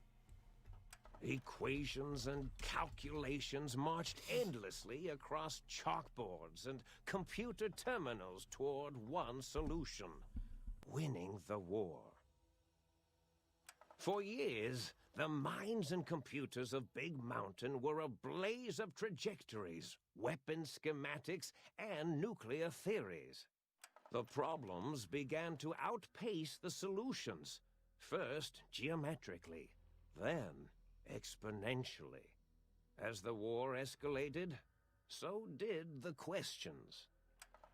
Equations and calculations marched endlessly across chalkboards and computer terminals toward one solution: winning the war. For years, the minds and computers of Big Mountain were a blaze of trajectories, weapon schematics, and nuclear theories. The problems began to outpace the solutions, first geometrically, then exponentially. As the war escalated, so did the questions.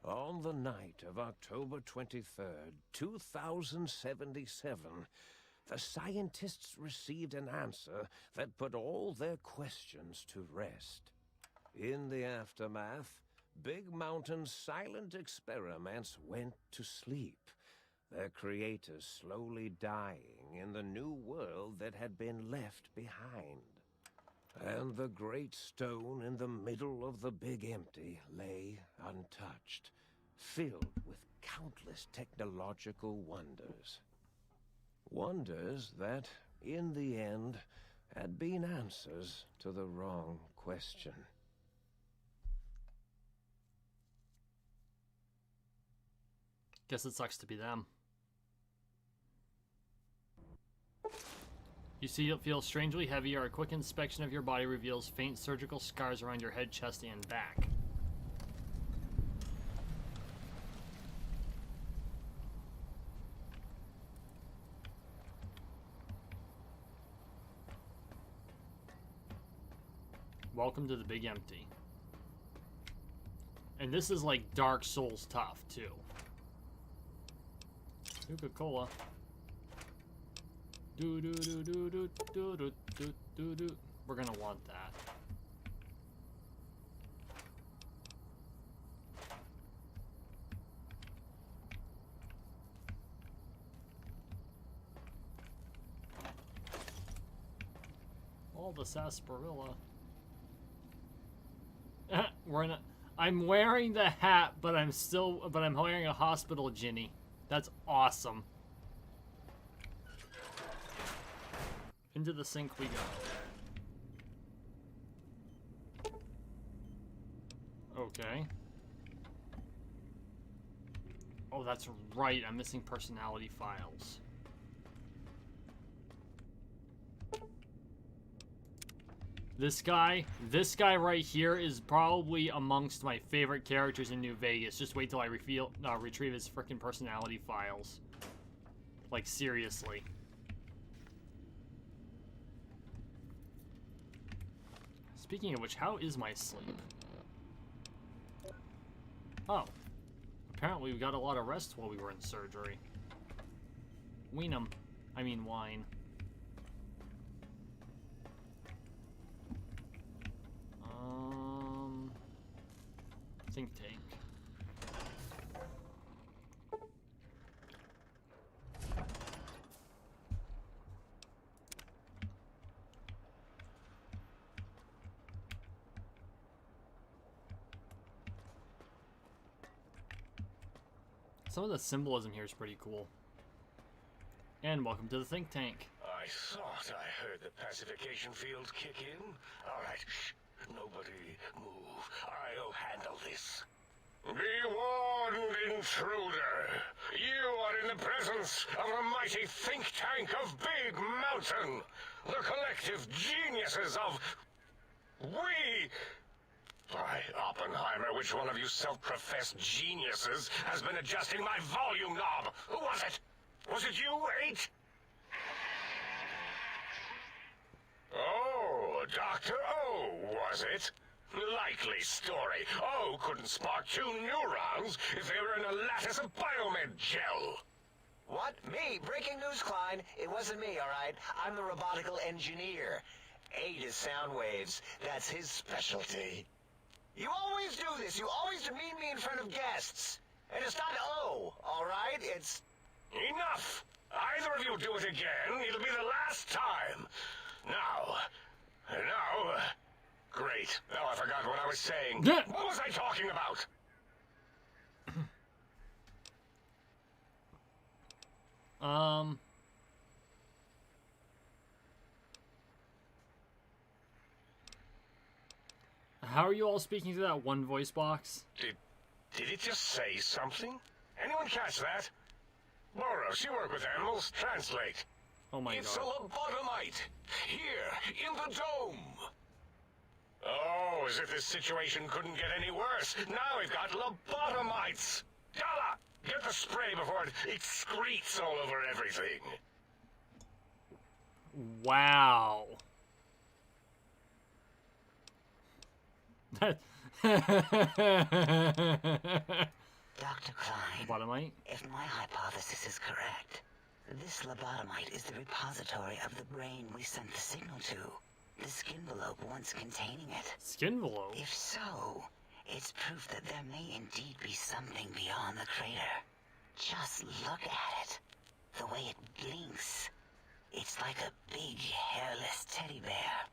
On the night of October 23rd, 2077, the scientists received an answer that put all their questions to rest. In the aftermath, Big Mountain's silent experiments went to sleep, their creators slowly dying in the new world that had been left behind. And the great stone in the middle of the Big Empty lay untouched, filled with countless technological wonders. Wonders that, in the end, had been answers to the wrong question. Guess it sucks to be them. You see, you'll feel strangely heavier. A quick inspection of your body reveals faint surgical scars around your head, chest, and back. Welcome to the Big Empty. And this is like Dark Souls tough, too. Coca-Cola. Do do do do do do do do do do. We're gonna want that. All the sarsaparilla. I'm wearing the hat, but I'm wearing a hospital Ginny. That's awesome. Into the sink we go. Okay. Oh, that's right. I'm missing personality files. This guy right here is probably amongst my favorite characters in New Vegas. Just wait till I retrieve his frickin' personality files. Like, seriously. Speaking of which, how is my sleep? Oh. Apparently we got a lot of rest while we were in surgery. Weenum. I mean wine. Think tank. Some of the symbolism here is pretty cool. And welcome to the think tank. I thought I heard the pacification field kick in. All right, shh. Nobody move. I'll handle this. Be warned, intruder. You are in the presence of the mighty think tank of Big Mountain. The collective geniuses of... We... By Oppenheimer, which one of you self-professed geniuses has been adjusting my volume knob? Who was it? Was it you, 8? Oh, Dr. O, was it? Likely story. O couldn't spark 2 neurons if they were in a lattice of biomed gel. What? Me? Breaking news, Klein. It wasn't me, all right? I'm the robotical engineer. 8 is sound waves. That's his specialty. You always do this. You always demean me in front of guests. And it's not O, all right? It's... Enough! Either of you do it again, it'll be the last time. Now... Great. Now I forgot what I was saying. Yeah. What was I talking about? How are you all speaking to that one voice box? Did it just say something? Anyone catch that? Boros, you work with animals. Translate. Oh my It's god. a lobotomite. Here, in the dome. Oh, as if this situation couldn't get any worse. Now we've got lobotomites. Dala, get the spray before it excretes all over everything. Wow. Dr. Klein, Lobotomite? if my hypothesis is correct, this lobotomite is the repository of the brain we sent the signal to. The skinvelope once containing it. Skinvelope? If so, it's proof that there may indeed be something beyond the crater. Just look at it. The way it blinks. It's like a big, hairless teddy bear.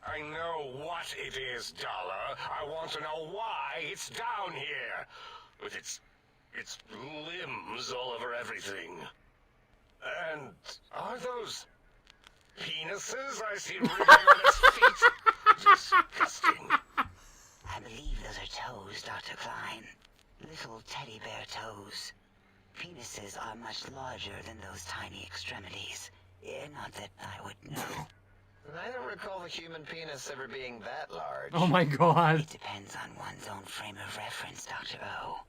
I know what it is, Dollar. I want to know why it's down here. With its limbs all over everything. And are those penises I see wriggling on its feet? Disgusting. I believe those are toes, Dr. Klein. Little teddy bear toes. Penises are much larger than those tiny extremities. Not that I would know. I don't recall the human penis ever being that large. Oh my god. It depends on one's own frame of reference, Dr. O.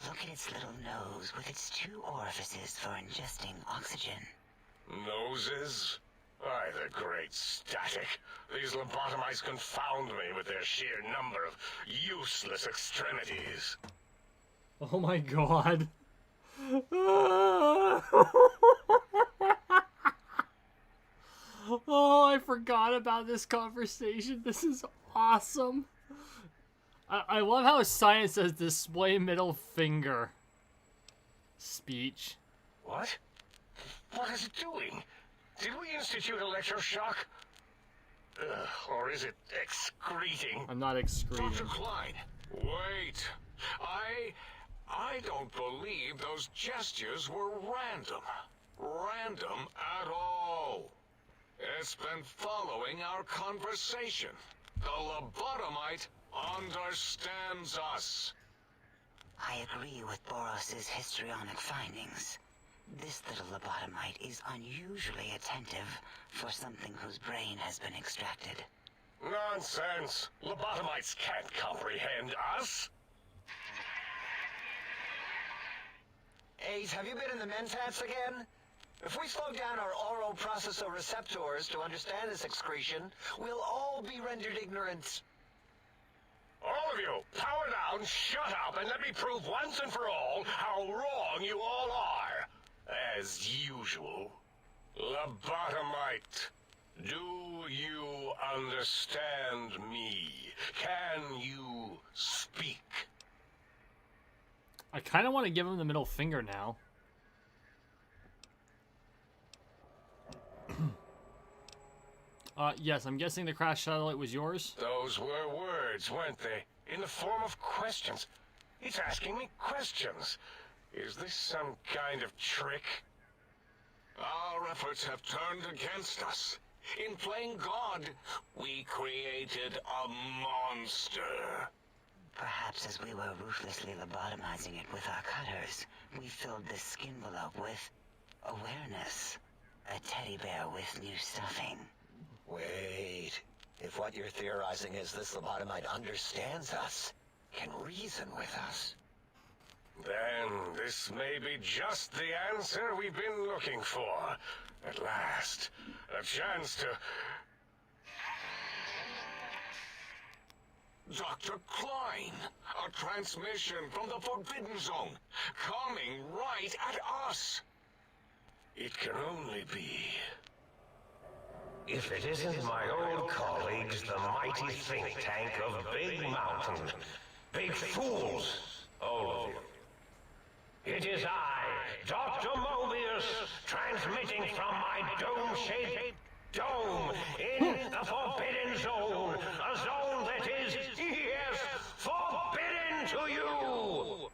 Look at its little nose with its 2 orifices for ingesting oxygen. Noses? Why, the great static. These lobotomites confound me with their sheer number of useless extremities. Oh my god. Oh, I forgot about this conversation. This is awesome. I love how science says display middle finger. Speech. What? What is it doing? Did we institute electroshock? Or is it excreting? I'm not excreting. Dr. Klein, wait. I don't believe those gestures were random. Random at all. It's been following our conversation. The lobotomite understands us. I agree with Boros's histrionic findings. This little lobotomite is unusually attentive for something whose brain has been extracted. Nonsense! Lobotomites can't comprehend us! Ace, have you been in the Mentats again? If we slow down our oral processoreceptors to understand this excretion, we'll all be rendered ignorant. All of you, power down, shut up, and let me prove once and for all how wrong you all are. As usual. Lobotomite, do you understand me? Can you speak? I kind of want to give him the middle finger now. Yes, I'm guessing the crash satellite was yours? Those were words, weren't they? In the form of questions. It's asking me questions. Is this some kind of trick? Our efforts have turned against us. In playing God, we created a monster. Perhaps as we were ruthlessly lobotomizing it with our cutters, we filled this skin envelope with awareness. A teddy bear with new stuffing. Wait. If what you're theorizing is this lobotomite understands us, can reason with us, then this may be just the answer we've been looking for. At last, a chance to... Dr. Klein, a transmission from the Forbidden Zone, coming right at us. It can only be... If it isn't my old colleagues, the mighty think tank of Big Mountain. Big fools, all of you. It is I, Dr. Mobius, transmitting from my dome-shaped dome in the Forbidden Zone. A zone that is, yes, forbidden to you.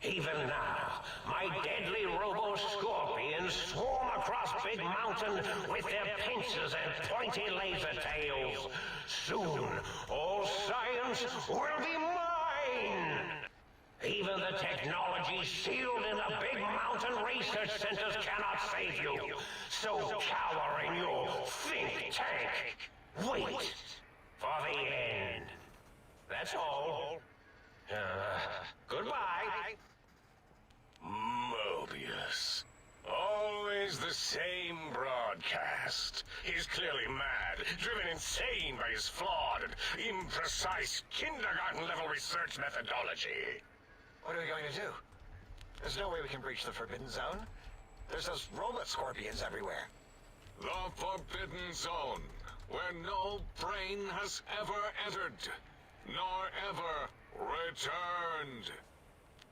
Even now, my deadly robo-scorpions swarm across Big Mountain with their pincers and pointy laser tails. Soon, all science will be mine. Even the technology sealed in the Big Mountain research centers cannot save you. So cower in your think tank. Wait for the end. That's all. Goodbye. Mobius. Always the same broadcast. He's clearly mad, driven insane by his flawed and imprecise kindergarten-level research methodology. what are we going to do? There's no way we can breach the Forbidden Zone. There's those robot scorpions everywhere. The Forbidden Zone, where no brain has ever entered, nor ever returned.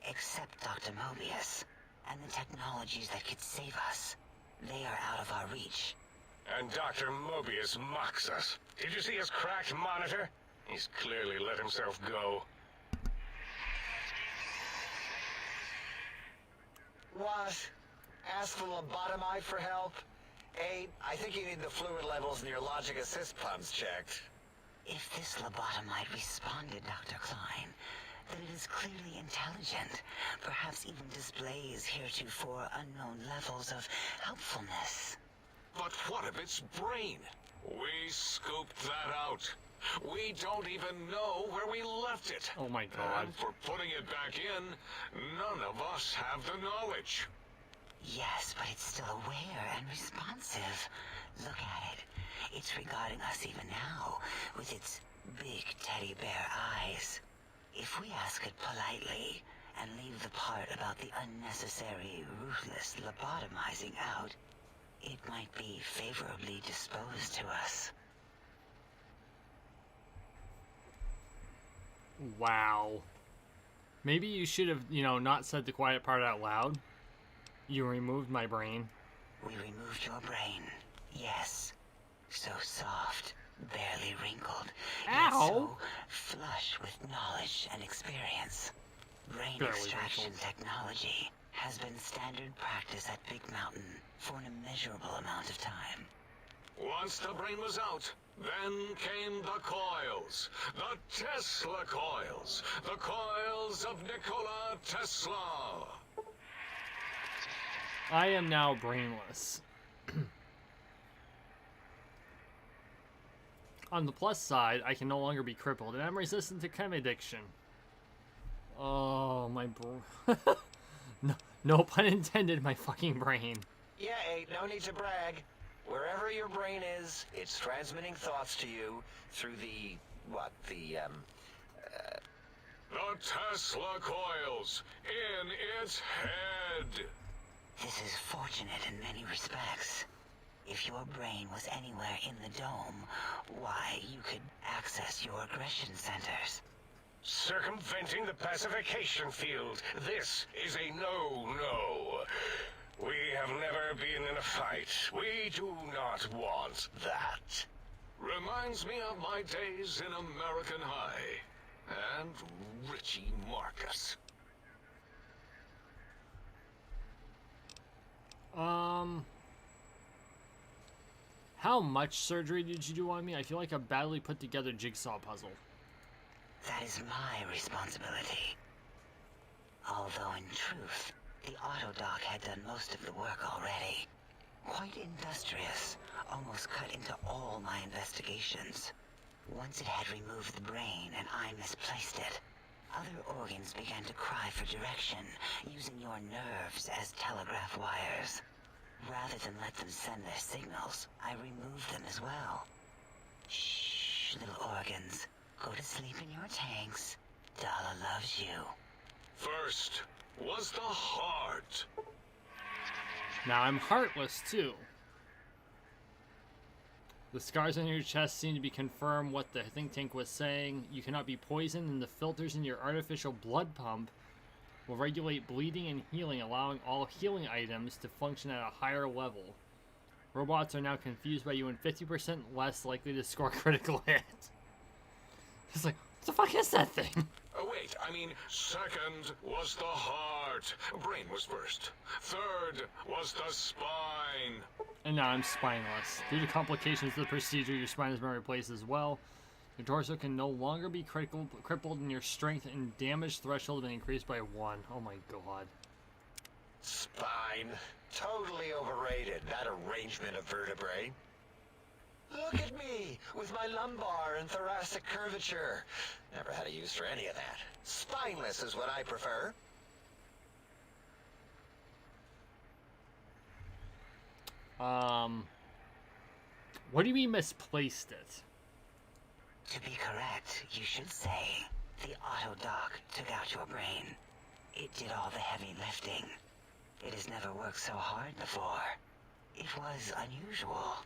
Except Dr. Mobius, and the technologies that could save us. They are out of our reach. And Dr. Mobius mocks us. Did you see his cracked monitor? He's clearly let himself go. What? Ask the lobotomite for help? Aid, I think you need the fluid levels in your logic assist pumps checked. If this lobotomite responded, Dr. Klein, then it is clearly intelligent, perhaps even displays heretofore unknown levels of helpfulness. But what of its brain? We scooped that out. We don't even know where we left it. Oh my god. And for putting it back in, none of us have the knowledge. Yes, but it's still aware and responsive. Look at it. It's regarding us even now, with its big teddy bear eyes. If we ask it politely, and leave the part about the unnecessary, ruthless lobotomizing out, it might be favorably disposed to us. Wow. Maybe you should have, not said the quiet part out loud. You removed my brain. We removed your brain. Yes. So soft, barely wrinkled, Ow! yet so flush with knowledge and experience. Brain Barely extraction wrinkled. technology has been standard practice at Big Mountain for an immeasurable amount of time. Once the brain was out, then came the coils. The Tesla coils. The coils of Nikola Tesla. I am now brainless. On the plus side, I can no longer be crippled, and I'm resistant to chem addiction. Oh, my no pun intended, my fucking brain. Yeah, no need to brag. Wherever your brain is, it's transmitting thoughts to you through the Tesla coils in its head. This is fortunate in many respects. If your brain was anywhere in the dome, why, you could access your aggression centers. circumventing the pacification field. This is a no-no. We have never been in a fight. We do not want that. Reminds me of my days in American High. And Richie Marcus. How much surgery did you do on me? I feel like a badly put together jigsaw puzzle. That is my responsibility. Although in truth, the Autodoc had done most of the work already. Quite industrious, almost cut into all my investigations. Once it had removed the brain and I misplaced it, other organs began to cry for direction, using your nerves as telegraph wires. Rather than let them send their signals, I removed them as well. Shh, little organs. Go to sleep in your tanks. Dala loves you. First was the heart. Now I'm heartless too. The scars on your chest seem to be confirm what the think tank was saying. You cannot be poisoned, and the filters in your artificial blood pump will regulate bleeding and healing, allowing all healing items to function at a higher level. Robots are now confused by you and 50% less likely to score critical hit. It's like, what the fuck is that thing? Oh, wait, I mean, second was the heart. Brain was first. Third was the spine. And now I'm spineless. Due to complications of the procedure, your spine has been replaced as well. Your torso can no longer be crippled, and your strength and damage threshold have been increased by 1. Oh my god. Spine. Totally overrated, that arrangement of vertebrae. Look at me, with my lumbar and thoracic curvature. Never had a use for any of that. Spineless is what I prefer. What do you mean misplaced it? To be correct, you should say, the Autodoc took out your brain. It did all the heavy lifting. It has never worked so hard before. It was unusual.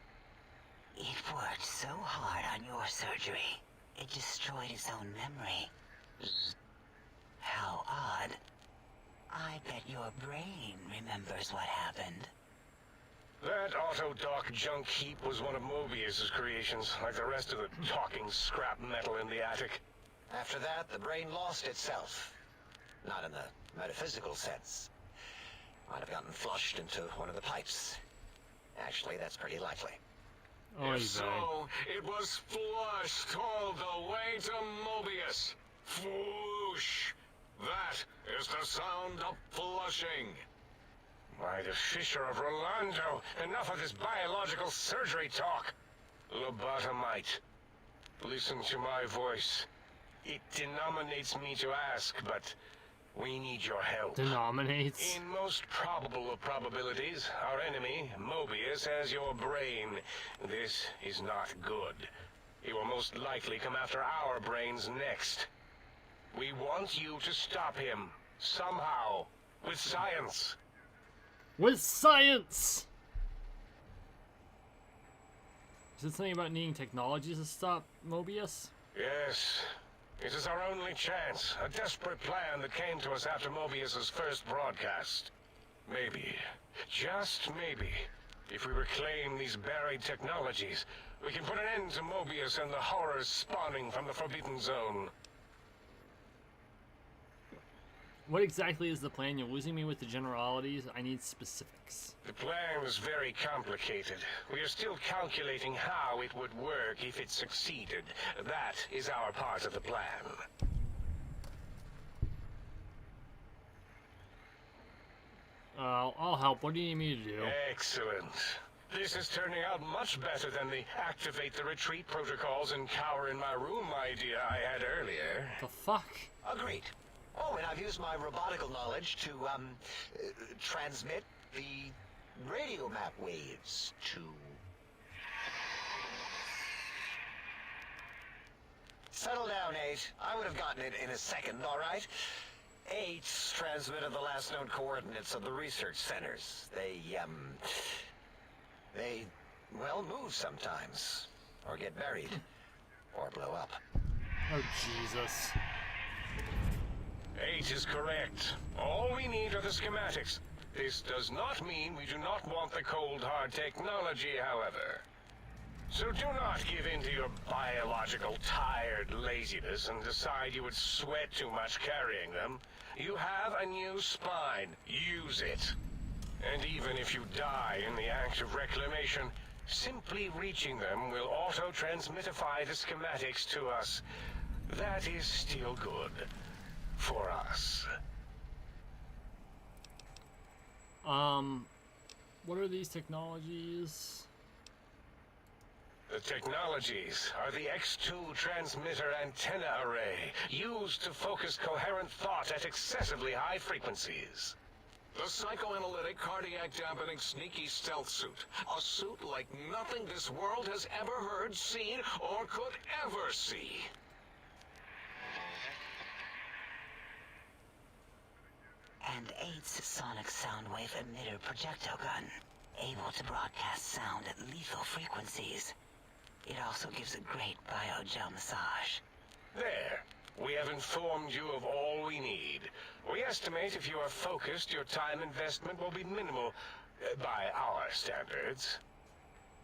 It worked so hard on your surgery, it destroyed its own memory. How odd. I bet your brain remembers what happened. That Autodoc junk heap was one of Mobius's creations, like the rest of the talking scrap metal in the attic. After that, the brain lost itself. Not in the metaphysical sense. Might have gotten flushed into one of the pipes. Actually, that's pretty likely. If so, it was flushed all the way to Mobius. Flush. That is the sound of flushing. Why, the Fisher of Rolando, enough of this biological surgery talk. Lobotomite, listen to my voice. It denominates me to ask, but we need your help. Denominates? In most probable of probabilities, our enemy, Mobius, has your brain. This is not good. He will most likely come after our brains next. We want you to stop him, somehow, with science. With science! Is it something about needing technology to stop Mobius? Yes. It is our only chance. A desperate plan that came to us after Mobius's first broadcast. Maybe, just maybe, If we reclaim these buried technologies, we can put an end to Mobius and the horrors spawning from the Forbidden Zone. What exactly is the plan? You're losing me with the generalities. I need specifics. The plan is very complicated. We are still calculating how it would work if it succeeded. That is our part of the plan. I'll help. What do you need me to do? Excellent. This is turning out much better than the activate the retreat protocols and cower in my room idea I had earlier. The fuck? Agreed. Oh, and I've used my robotical knowledge to, transmit the radio map waves to... Settle down, 8. I would have gotten it in a second, all right? 8's transmitted the last known coordinates of the research centers. They, well, move sometimes. Or get buried. Or blow up. Oh, Jesus. 8 is correct. All we need are the schematics. This does not mean we do not want the cold hard technology, however. So do not give in to your biological tired laziness and decide you would sweat too much carrying them. You have a new spine. Use it. And even if you die in the act of reclamation, simply reaching them will auto-transmitify the schematics to us. That is still good. For us. What are these technologies? The technologies are the X2 transmitter antenna array, used to focus coherent thought at excessively high frequencies. The psychoanalytic, cardiac-dampening, sneaky stealth suit. A suit like nothing this world has ever heard, seen, or could ever see. And 8's sonic soundwave emitter projectile gun, able to broadcast sound at lethal frequencies. It also gives a great biogel massage. There. We have informed you of all we need. We estimate if you are focused, your time investment will be minimal, by our standards.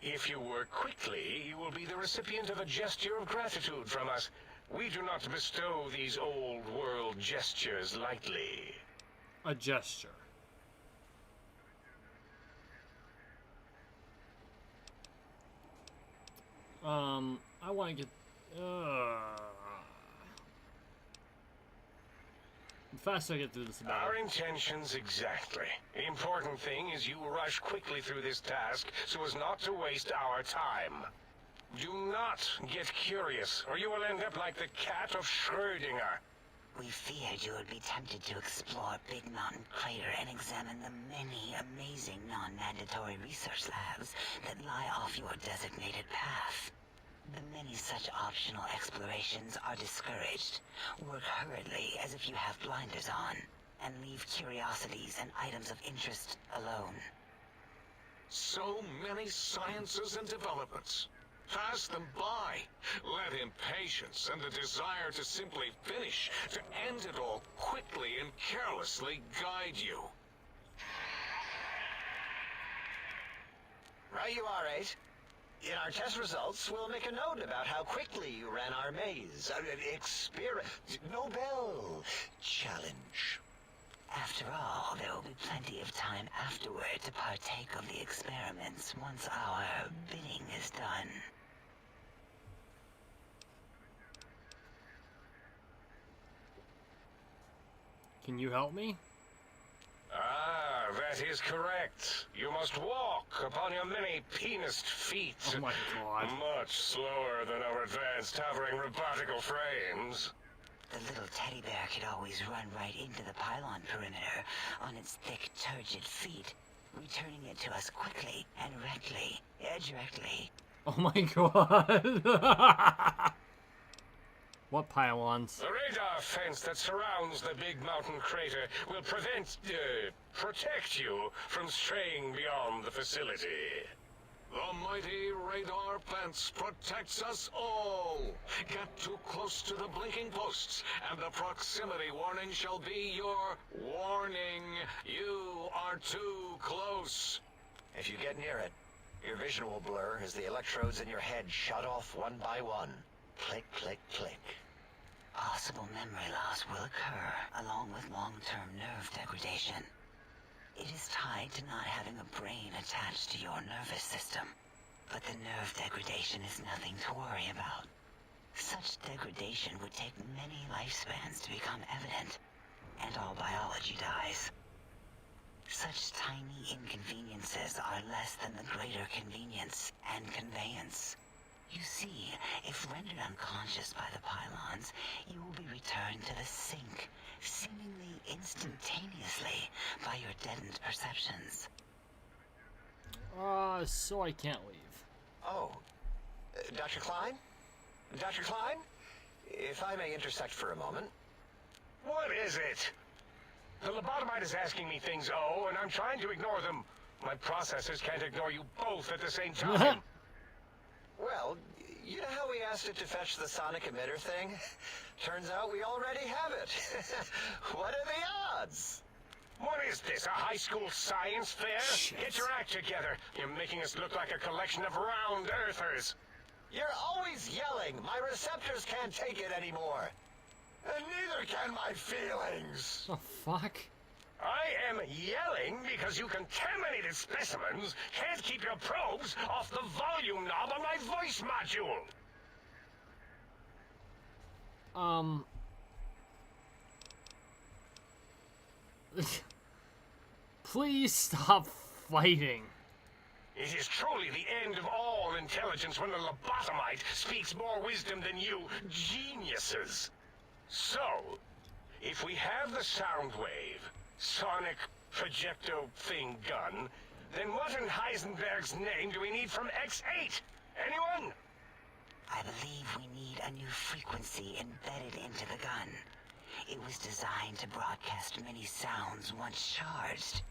If you work quickly, you will be the recipient of a gesture of gratitude from us. We do not bestow these old-world gestures lightly. A gesture. I want to get... The faster I get through this, the better. Our intentions exactly. The important thing is you rush quickly through this task so as not to waste our time. Do not get curious, or you will end up like the cat of Schrödinger. We feared you would be tempted to explore Big Mountain Crater and examine the many amazing non-mandatory research labs that lie off your designated path. The many such optional explorations are discouraged. Work hurriedly as if you have blinders on, and leave curiosities and items of interest alone. So many sciences and developments. Pass them by. Let impatience and the desire to simply finish, to end it all quickly and carelessly guide you. Right you are, 8. In our test results, we'll make a note about how quickly you ran our maze. Nobel challenge. After all, there will be plenty of time afterward to partake of the experiments once our bidding is done. Can you help me? Ah, that is correct. You must walk upon your many penised feet. Oh my god. Much slower than our advanced hovering robotical frames. The little teddy bear could always run right into the pylon perimeter on its thick, turgid feet, returning it to us quickly and directly. Oh my god. What pylons? The radar fence that surrounds the Big Mountain Crater will protect you from straying beyond the facility. The mighty radar fence protects us all. Get too close to the blinking posts, and the proximity warning shall be your warning. You are too close. If you get near it, your vision will blur as the electrodes in your head shut off one by one. Click, click, click. Possible memory loss will occur, along with long-term nerve degradation. It is tied to not having a brain attached to your nervous system. But the nerve degradation is nothing to worry about. Such degradation would take many lifespans to become evident, and all biology dies. Such tiny inconveniences are less than the greater convenience and conveyance. You see, if rendered unconscious by the pylons, you will be returned to the sink, seemingly instantaneously by your deadened perceptions. So I can't leave. Oh, Dr. Klein? Dr. Klein? If I may intersect for a moment. What is it? The lobotomite is asking me things, and I'm trying to ignore them. My processors can't ignore you both at the same time. Well, you know how we asked it to fetch the sonic emitter thing? Turns out we already have it. What are the odds? What is this, a high school science fair? Shit. Get your act together. You're making us look like a collection of round earthers. You're always yelling. My receptors can't take it anymore. And neither can my feelings. The fuck? I am yelling because you contaminated specimens can't keep your probes off the volume knob on my voice module. Please stop fighting. It is truly the end of all intelligence when the lobotomite speaks more wisdom than you geniuses. So, if we have the sound wave, sonic projecto thing gun, then what in Heisenberg's name do we need from X8? Anyone? I believe we need a new frequency embedded into the gun. It was designed to broadcast many sounds once charged.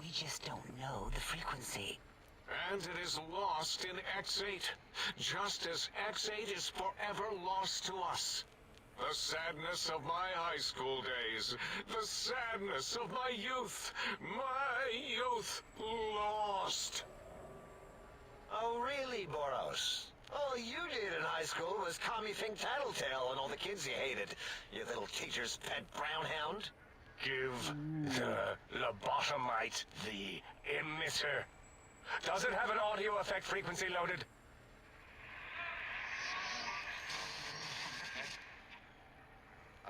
We just don't know the frequency. And it is lost in X8, just as X8 is forever lost to us. The sadness of my high school days, the sadness of my youth lost. Oh, really, Boros? All you did in high school was call me Fink Tattletale and all the kids you hated, you little teacher's pet brown hound. Give the lobotomite the emitter. Does it have an audio effect frequency loaded?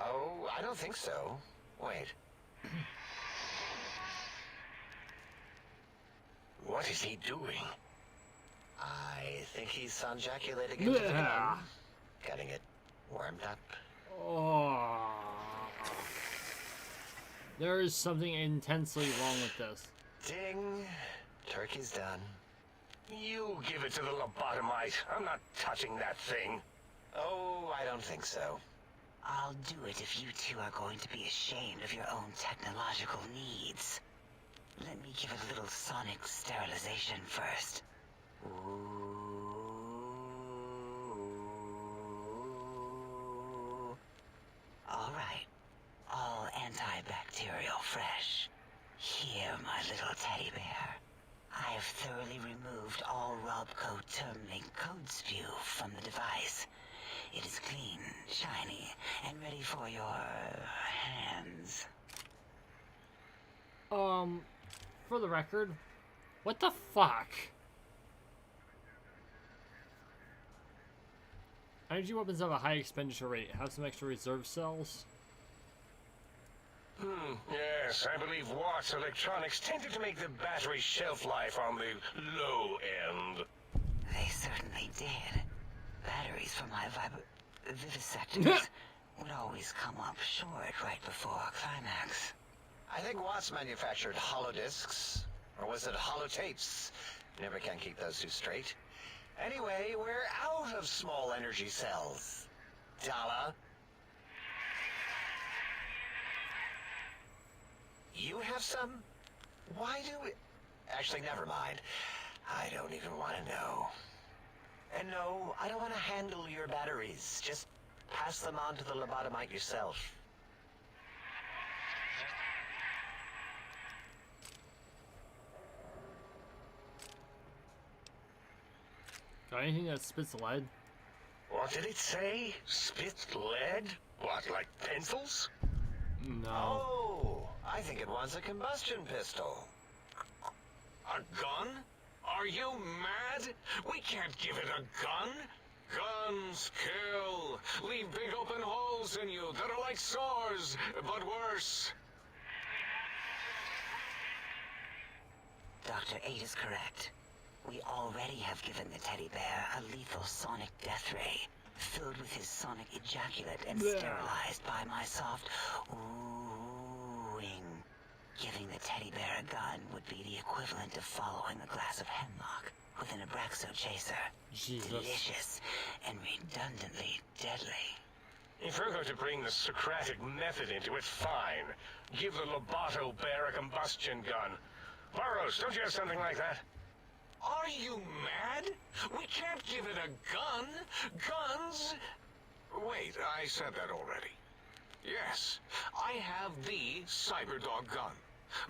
Oh, I don't think so. Wait. What is he doing? I think he's sonjaculating into the gun. Getting it warmed up. Oh. There is something intensely wrong with this. Ding. Turkey's done. You give it to the lobotomite. I'm not touching that thing. Oh, I don't think so. I'll do it if you two are going to be ashamed of your own technological needs. Let me give it a little sonic sterilization first. All right. All antibacterial fresh. Here, my little teddy bear. I have thoroughly removed all Robco Termlink code spew from the device. It is clean, shiny, and ready for your hands. For the record, what the fuck? Energy weapons have a high expenditure rate. Have some extra reserve cells? Yes, I believe Watts Electronics tended to make the battery shelf life on the low end. They certainly did. Batteries for my vivisectors would always come up short right before climax. I think Watts manufactured holodiscs. Or was it holotapes? Never can keep those two straight. Anyway, we're out of small energy cells. Dala? You have some? Why do we... Actually, never mind. I don't even want to know. And no, I don't want to handle your batteries. Just pass them on to the lobotomite yourself. anything that spits lead? What did it say? Spit lead? What, like pencils? No. Oh, I think it wants a combustion pistol. A gun? Are you mad? We can't give it a gun. Guns kill. Leave big open holes in you that are like sores, but worse. Dr. 8 is correct. We already have given the teddy bear a lethal sonic death ray, filled with his sonic ejaculate and sterilized by my soft oohing. Giving the teddy bear a gun would be the equivalent of following a glass of hemlock with an Abraxo chaser. Jesus. Delicious and redundantly deadly. If we're going to bring the Socratic method into it, fine. Give the Lobato bear a combustion gun. Burroughs, don't you have something like that? Are you mad? We can't give it a gun. Guns... Wait, I said that already. Yes, I have the Cyberdog gun.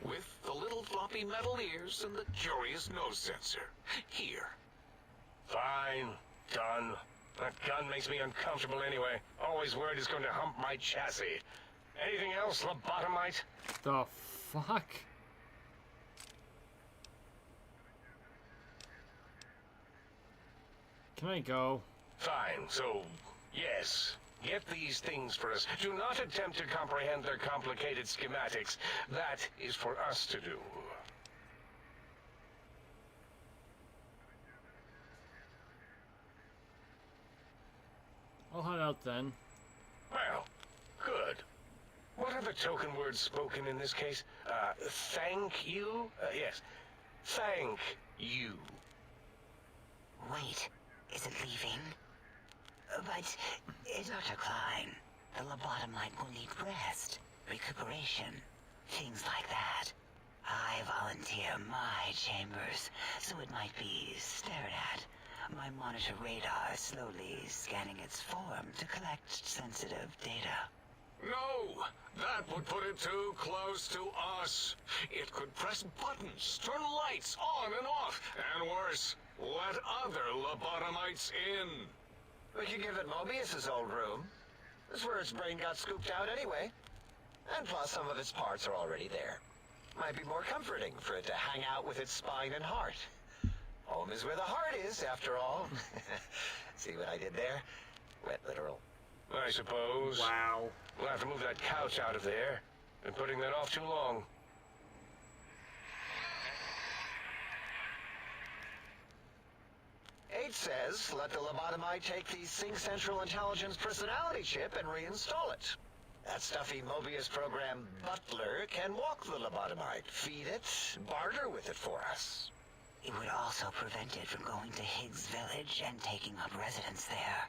With the little floppy metal ears and the curious nose sensor. Here. Fine. Done. That gun makes me uncomfortable anyway. Always worried it's going to hump my chassis. Anything else, lobotomite? The fuck? Can I go? Fine, so, yes. Get these things for us. Do not attempt to comprehend their complicated schematics. That is for us to do. I'll head out then. Well, good. What are the token words spoken in this case? Thank you? Yes. Thank you. Wait, is it leaving? But, Dr. Klein, the lobotomite will need rest, recuperation, things like that. I volunteer my chambers, so it might be stared at. My monitor radar slowly scanning its form to collect sensitive data. No! That would put it too close to us. It could press buttons, turn lights on and off, and worse, let other lobotomites in. We could give it Mobius's old room. That's where its brain got scooped out anyway. And plus, some of its parts are already there. Might be more comforting for it to hang out with its spine and heart. Home is where the heart is, after all. See what I did there? Wet literal. I suppose. Wow. We'll have to move that couch out of there. Been putting that off too long. Eight says, let the lobotomite take the Sync Central Intelligence personality chip and reinstall it. That stuffy Mobius program Butler can walk the lobotomite, feed it, barter with it for us. It would also prevent it from going to Higgs Village and taking up residence there.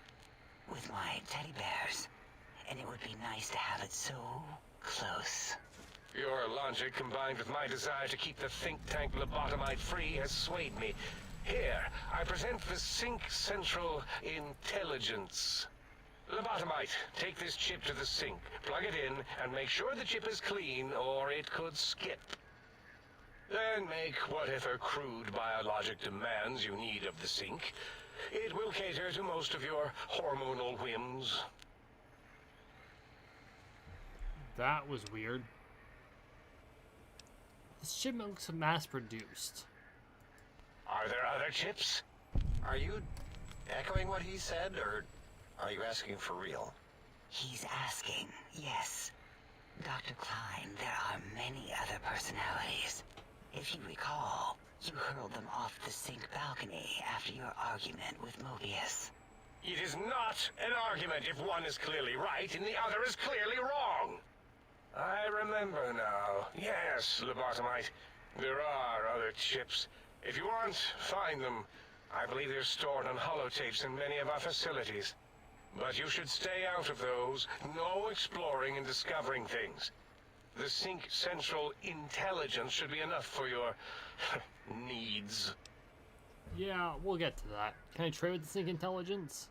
With my teddy bears. And it would be nice to have it so close. Your logic, combined with my desire to keep the think tank lobotomite free, has swayed me. Here, I present the Sync Central Intelligence. Lobotomite, take this chip to the sink, plug it in, and make sure the chip is clean, or it could skip. Then make whatever crude biologic demands you need of the sink. It will cater to most of your hormonal whims. That was weird. This shipment looks mass-produced. Are there other chips? Are you echoing what he said, or are you asking for real? He's asking, yes. Dr. Klein, there are many other personalities. If you recall, you hurled them off the sink balcony after your argument with Mobius. It is not an argument if one is clearly right and the other is clearly wrong. I remember now. Yes, lobotomite. There are other chips. If you want, find them. I believe they're stored on holotapes in many of our facilities. But you should stay out of those. No exploring and discovering things. The Sync Central Intelligence should be enough for your needs. Yeah, we'll get to that. Can I trade with the Sync Intelligence?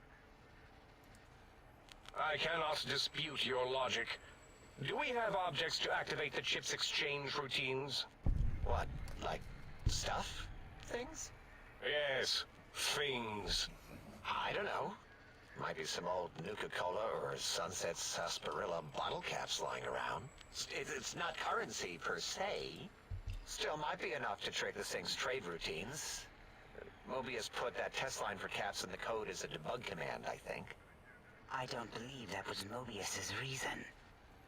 I cannot dispute your logic. Do we have objects to activate the chip's exchange routines? What, like stuff? Things? Yes. things? I don't know. Might be some old Nuka-Cola or Sunset Sarsaparilla bottle caps lying around. It's not currency per se. Still might be enough to trick this thing's trade routines. Mobius put that test line for caps in the code as a debug command, I think. I don't believe that was Mobius's reason.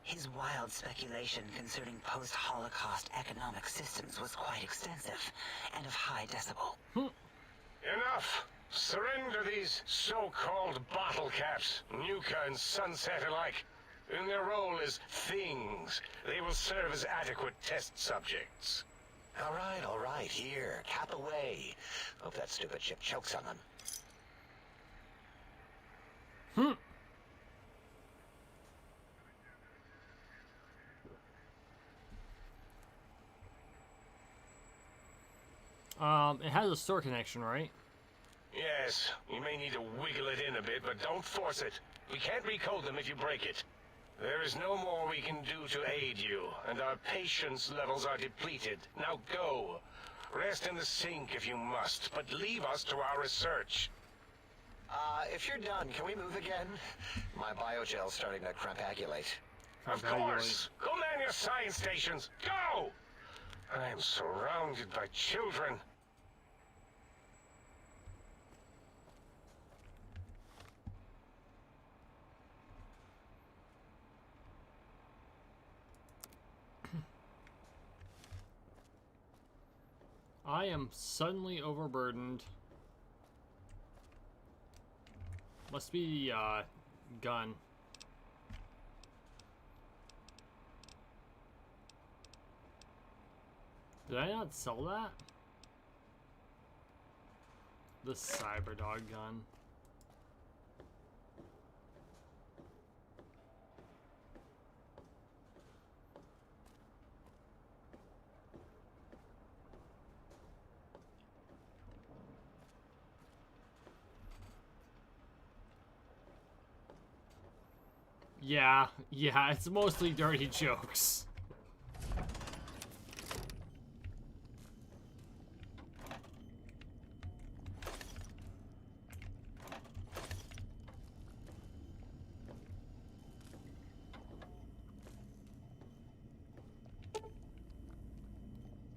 His wild speculation concerning post-Holocaust economic systems was quite extensive and of high decibel. Enough! Surrender these so-called bottle caps, Nuka and Sunset alike. In their role as things, they will serve as adequate test subjects. All right, here, cap away. Hope that stupid ship chokes on them. It has a store connection, right? Yes, you may need to wiggle it in a bit, but don't force it. We can't recode them if you break it. There is no more we can do to aid you, and our patience levels are depleted. Now go. Rest in the sink if you must, but leave us to our research. If you're done, can we move again? My biogel's starting to crampagulate. Of course! Go man your science stations! Go! I am surrounded by children. I am suddenly overburdened. Must be the gun. Did I not sell that? The Cyberdog gun. Yeah, it's mostly dirty jokes.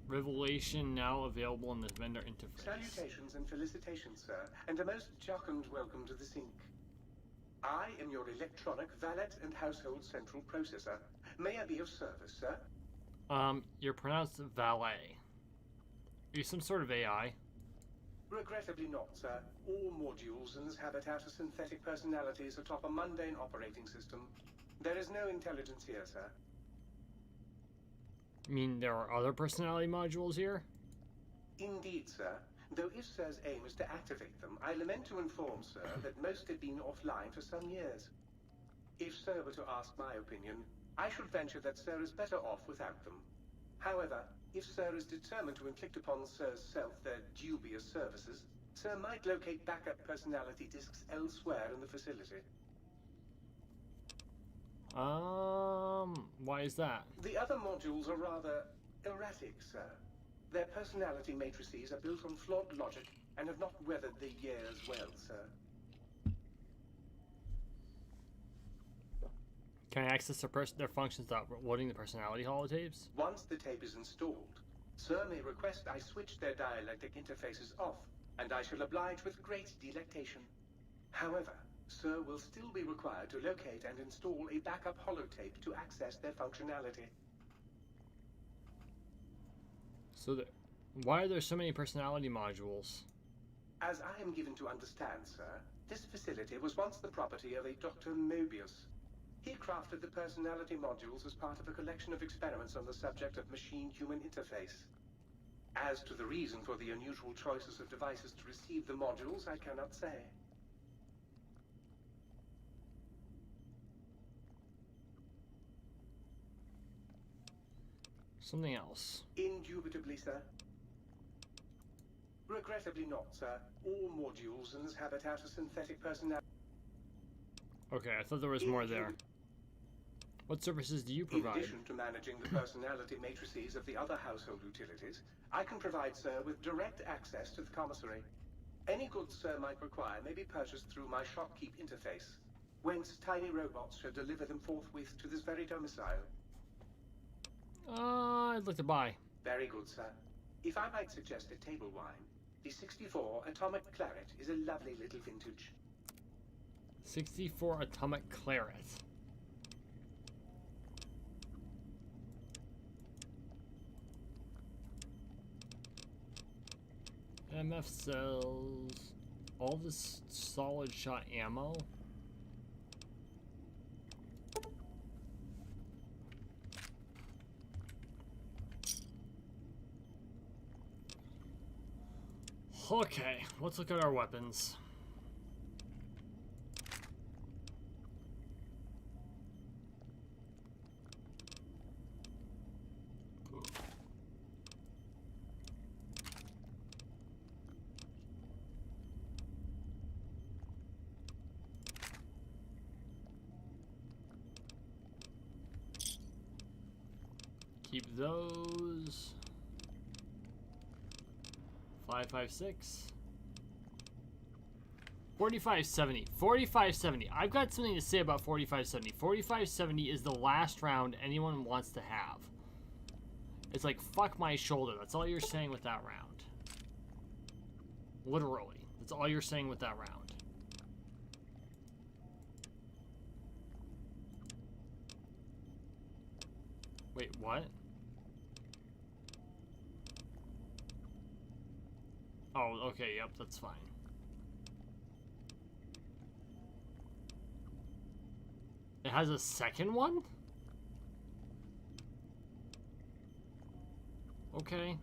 Revelation now available in the vendor interface. Salutations and felicitations, sir, and a most jocund welcome to the sink. I am your electronic valet and household central processor. May I be of service, sir? You're pronounced valet. Are you some sort of AI? Regrettably not, sir. All modules in this habitat are synthetic personalities atop a mundane operating system. There is no intelligence here, sir. You mean there are other personality modules here? Indeed, sir. Though if Sir's aim is to activate them, I lament to inform, sir, that most have been offline for some years. If Sir were to ask my opinion, I should venture that Sir is better off without them. However, if Sir is determined to inflict upon Sir's self their dubious services, Sir might locate backup personality disks elsewhere in the facility. Why is that? The other modules are rather erratic, sir. Their personality matrices are built on flawed logic and have not weathered the years well, sir. Can I access their functions without loading the personality holotapes? Once the tape is installed, Sir may request I switch their dialectic interfaces off, and I shall oblige with great delectation. However, Sir will still be required to locate and install a backup holotape to access their functionality. So why are there so many personality modules? As I am given to understand, sir, this facility was once the property of a Dr. Mobius. He crafted the personality modules as part of a collection of experiments on the subject of machine-human interface. As to the reason for the unusual choices of devices to receive the modules, I cannot say. Something else. Indubitably, sir. Regrettably not, sir. All modules in this habitat are synthetic personality. Okay, I thought there was more there. What services do you provide? In addition to managing the personality matrices of the other household utilities, I can provide, sir, with direct access to the commissary. Any goods Sir might require may be purchased through my shopkeep interface, whence tiny robots shall deliver them forthwith to this very domicile. I'd like to buy. Very good, sir. If I might suggest a table wine, the 64 Atomic Claret is a lovely little vintage. 64 Atomic Claret. MF sells all this solid shot ammo. Okay, let's look at our weapons. Keep those. 556. 4570. 4570. I've got something to say about 4570. 4570 is the last round anyone wants to have. It's like, fuck my shoulder. That's all you're saying with that round. Literally. That's all you're saying with that round. Wait, what? Oh, okay, yep, that's fine. It has a second one? Okay.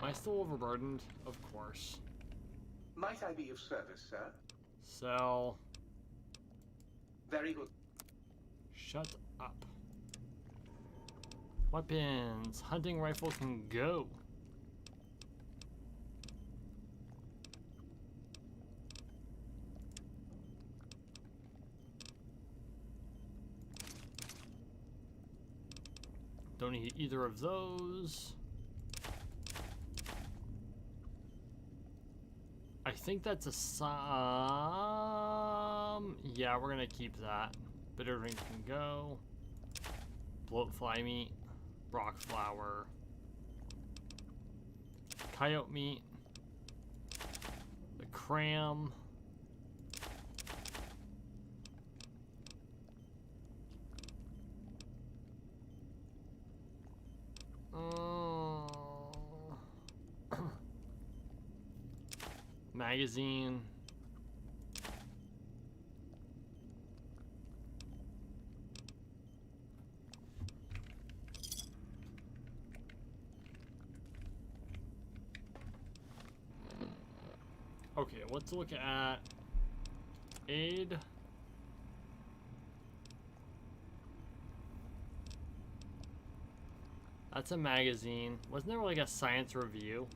Am I still overburdened? Of course. Might I be of service, sir? Sell. Very good. Shut up. Weapons. Hunting rifle can go. Don't need either of those. I think that's a yeah, we're gonna keep that. Bitter drink can go. Bloat fly meat. Rock flour. Coyote meat. The cram. Magazine. Okay, let's look at aid. That's a magazine. Wasn't there like a science review?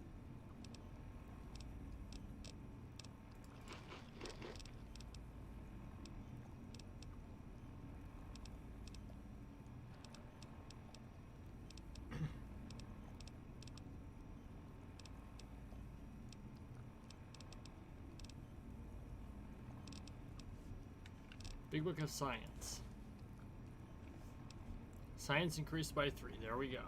Big Book of Science. Science increased by 3. There we go.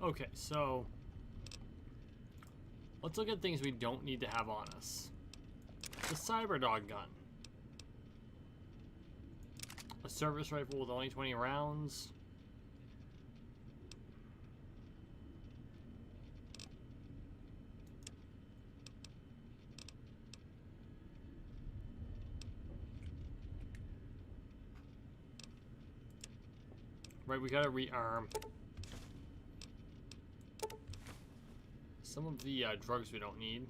Okay, so let's look at things we don't need to have on us. The Cyberdog gun. service rifle with only 20 rounds. Right, we gotta rearm. Some of the drugs we don't need.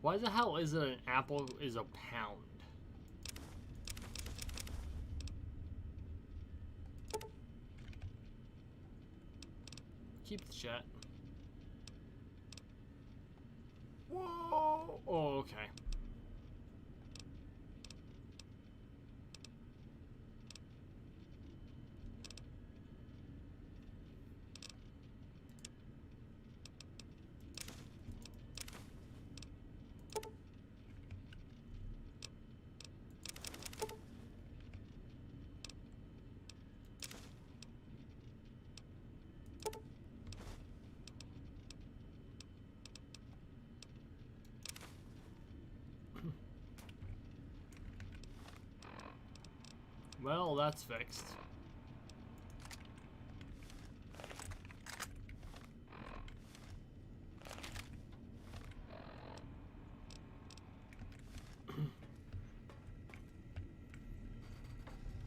Why the hell is it an apple is a pound? Keep the chat. Whoa! Oh, okay. Well, that's fixed.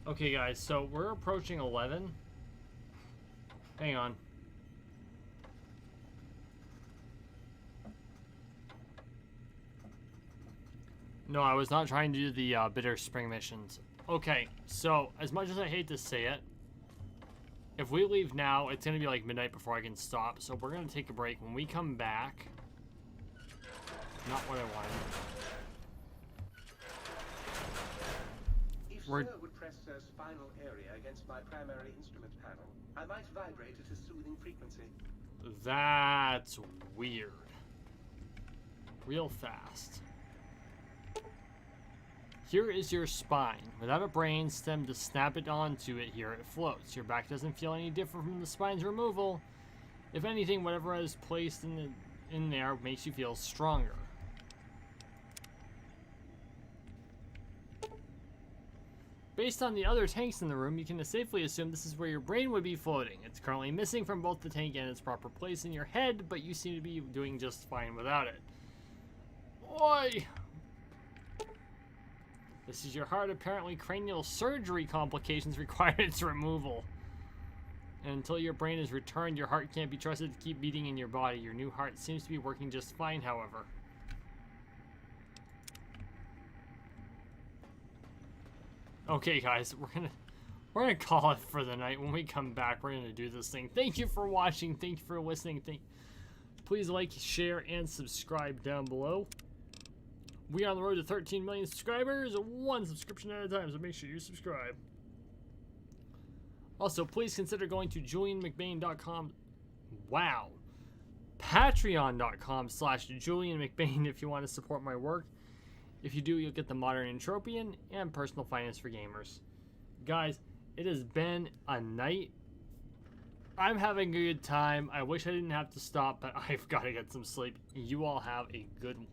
Okay, guys, so we're approaching 11. Hang on. No, I was not trying to do the Bitter Spring missions. Okay, so as much as I hate to say it, if we leave now, it's going to be like midnight before I can stop. So we're going to take a break. When we come back, not what I wanted. If Sir would press Sir's spinal area against my primary instrument panel, I might vibrate at a soothing frequency. That's weird. Real fast. Here is your spine. Without a brain stem to snap it onto it, here it floats. Your back doesn't feel any different from the spine's removal. If anything, whatever is placed in there makes you feel stronger. Based on the other tanks in the room, you can safely assume this is where your brain would be floating. It's currently missing from both the tank and its proper place in your head, but you seem to be doing just fine without it. Oi! This is your heart. Apparently cranial surgery complications require its removal. And until your brain is returned, your heart can't be trusted to keep beating in your body. Your new heart seems to be working just fine, however. Okay, guys, we're gonna call it for the night. When we come back, we're gonna do this thing. Thank you for watching. Thank you for listening. Please like, share, and subscribe down below. We are on the road to 13 million subscribers, one subscription at a time, so make sure you subscribe. Also, please consider going to JulianMcBain.com. Wow. Patreon.com/JulianMcBain if you want to support my work. If you do, you'll get the Modern Entropian and Personal Finance for Gamers. Guys, it has been a night. I'm having a good time. I wish I didn't have to stop, but I've got to get some sleep. You all have a good one.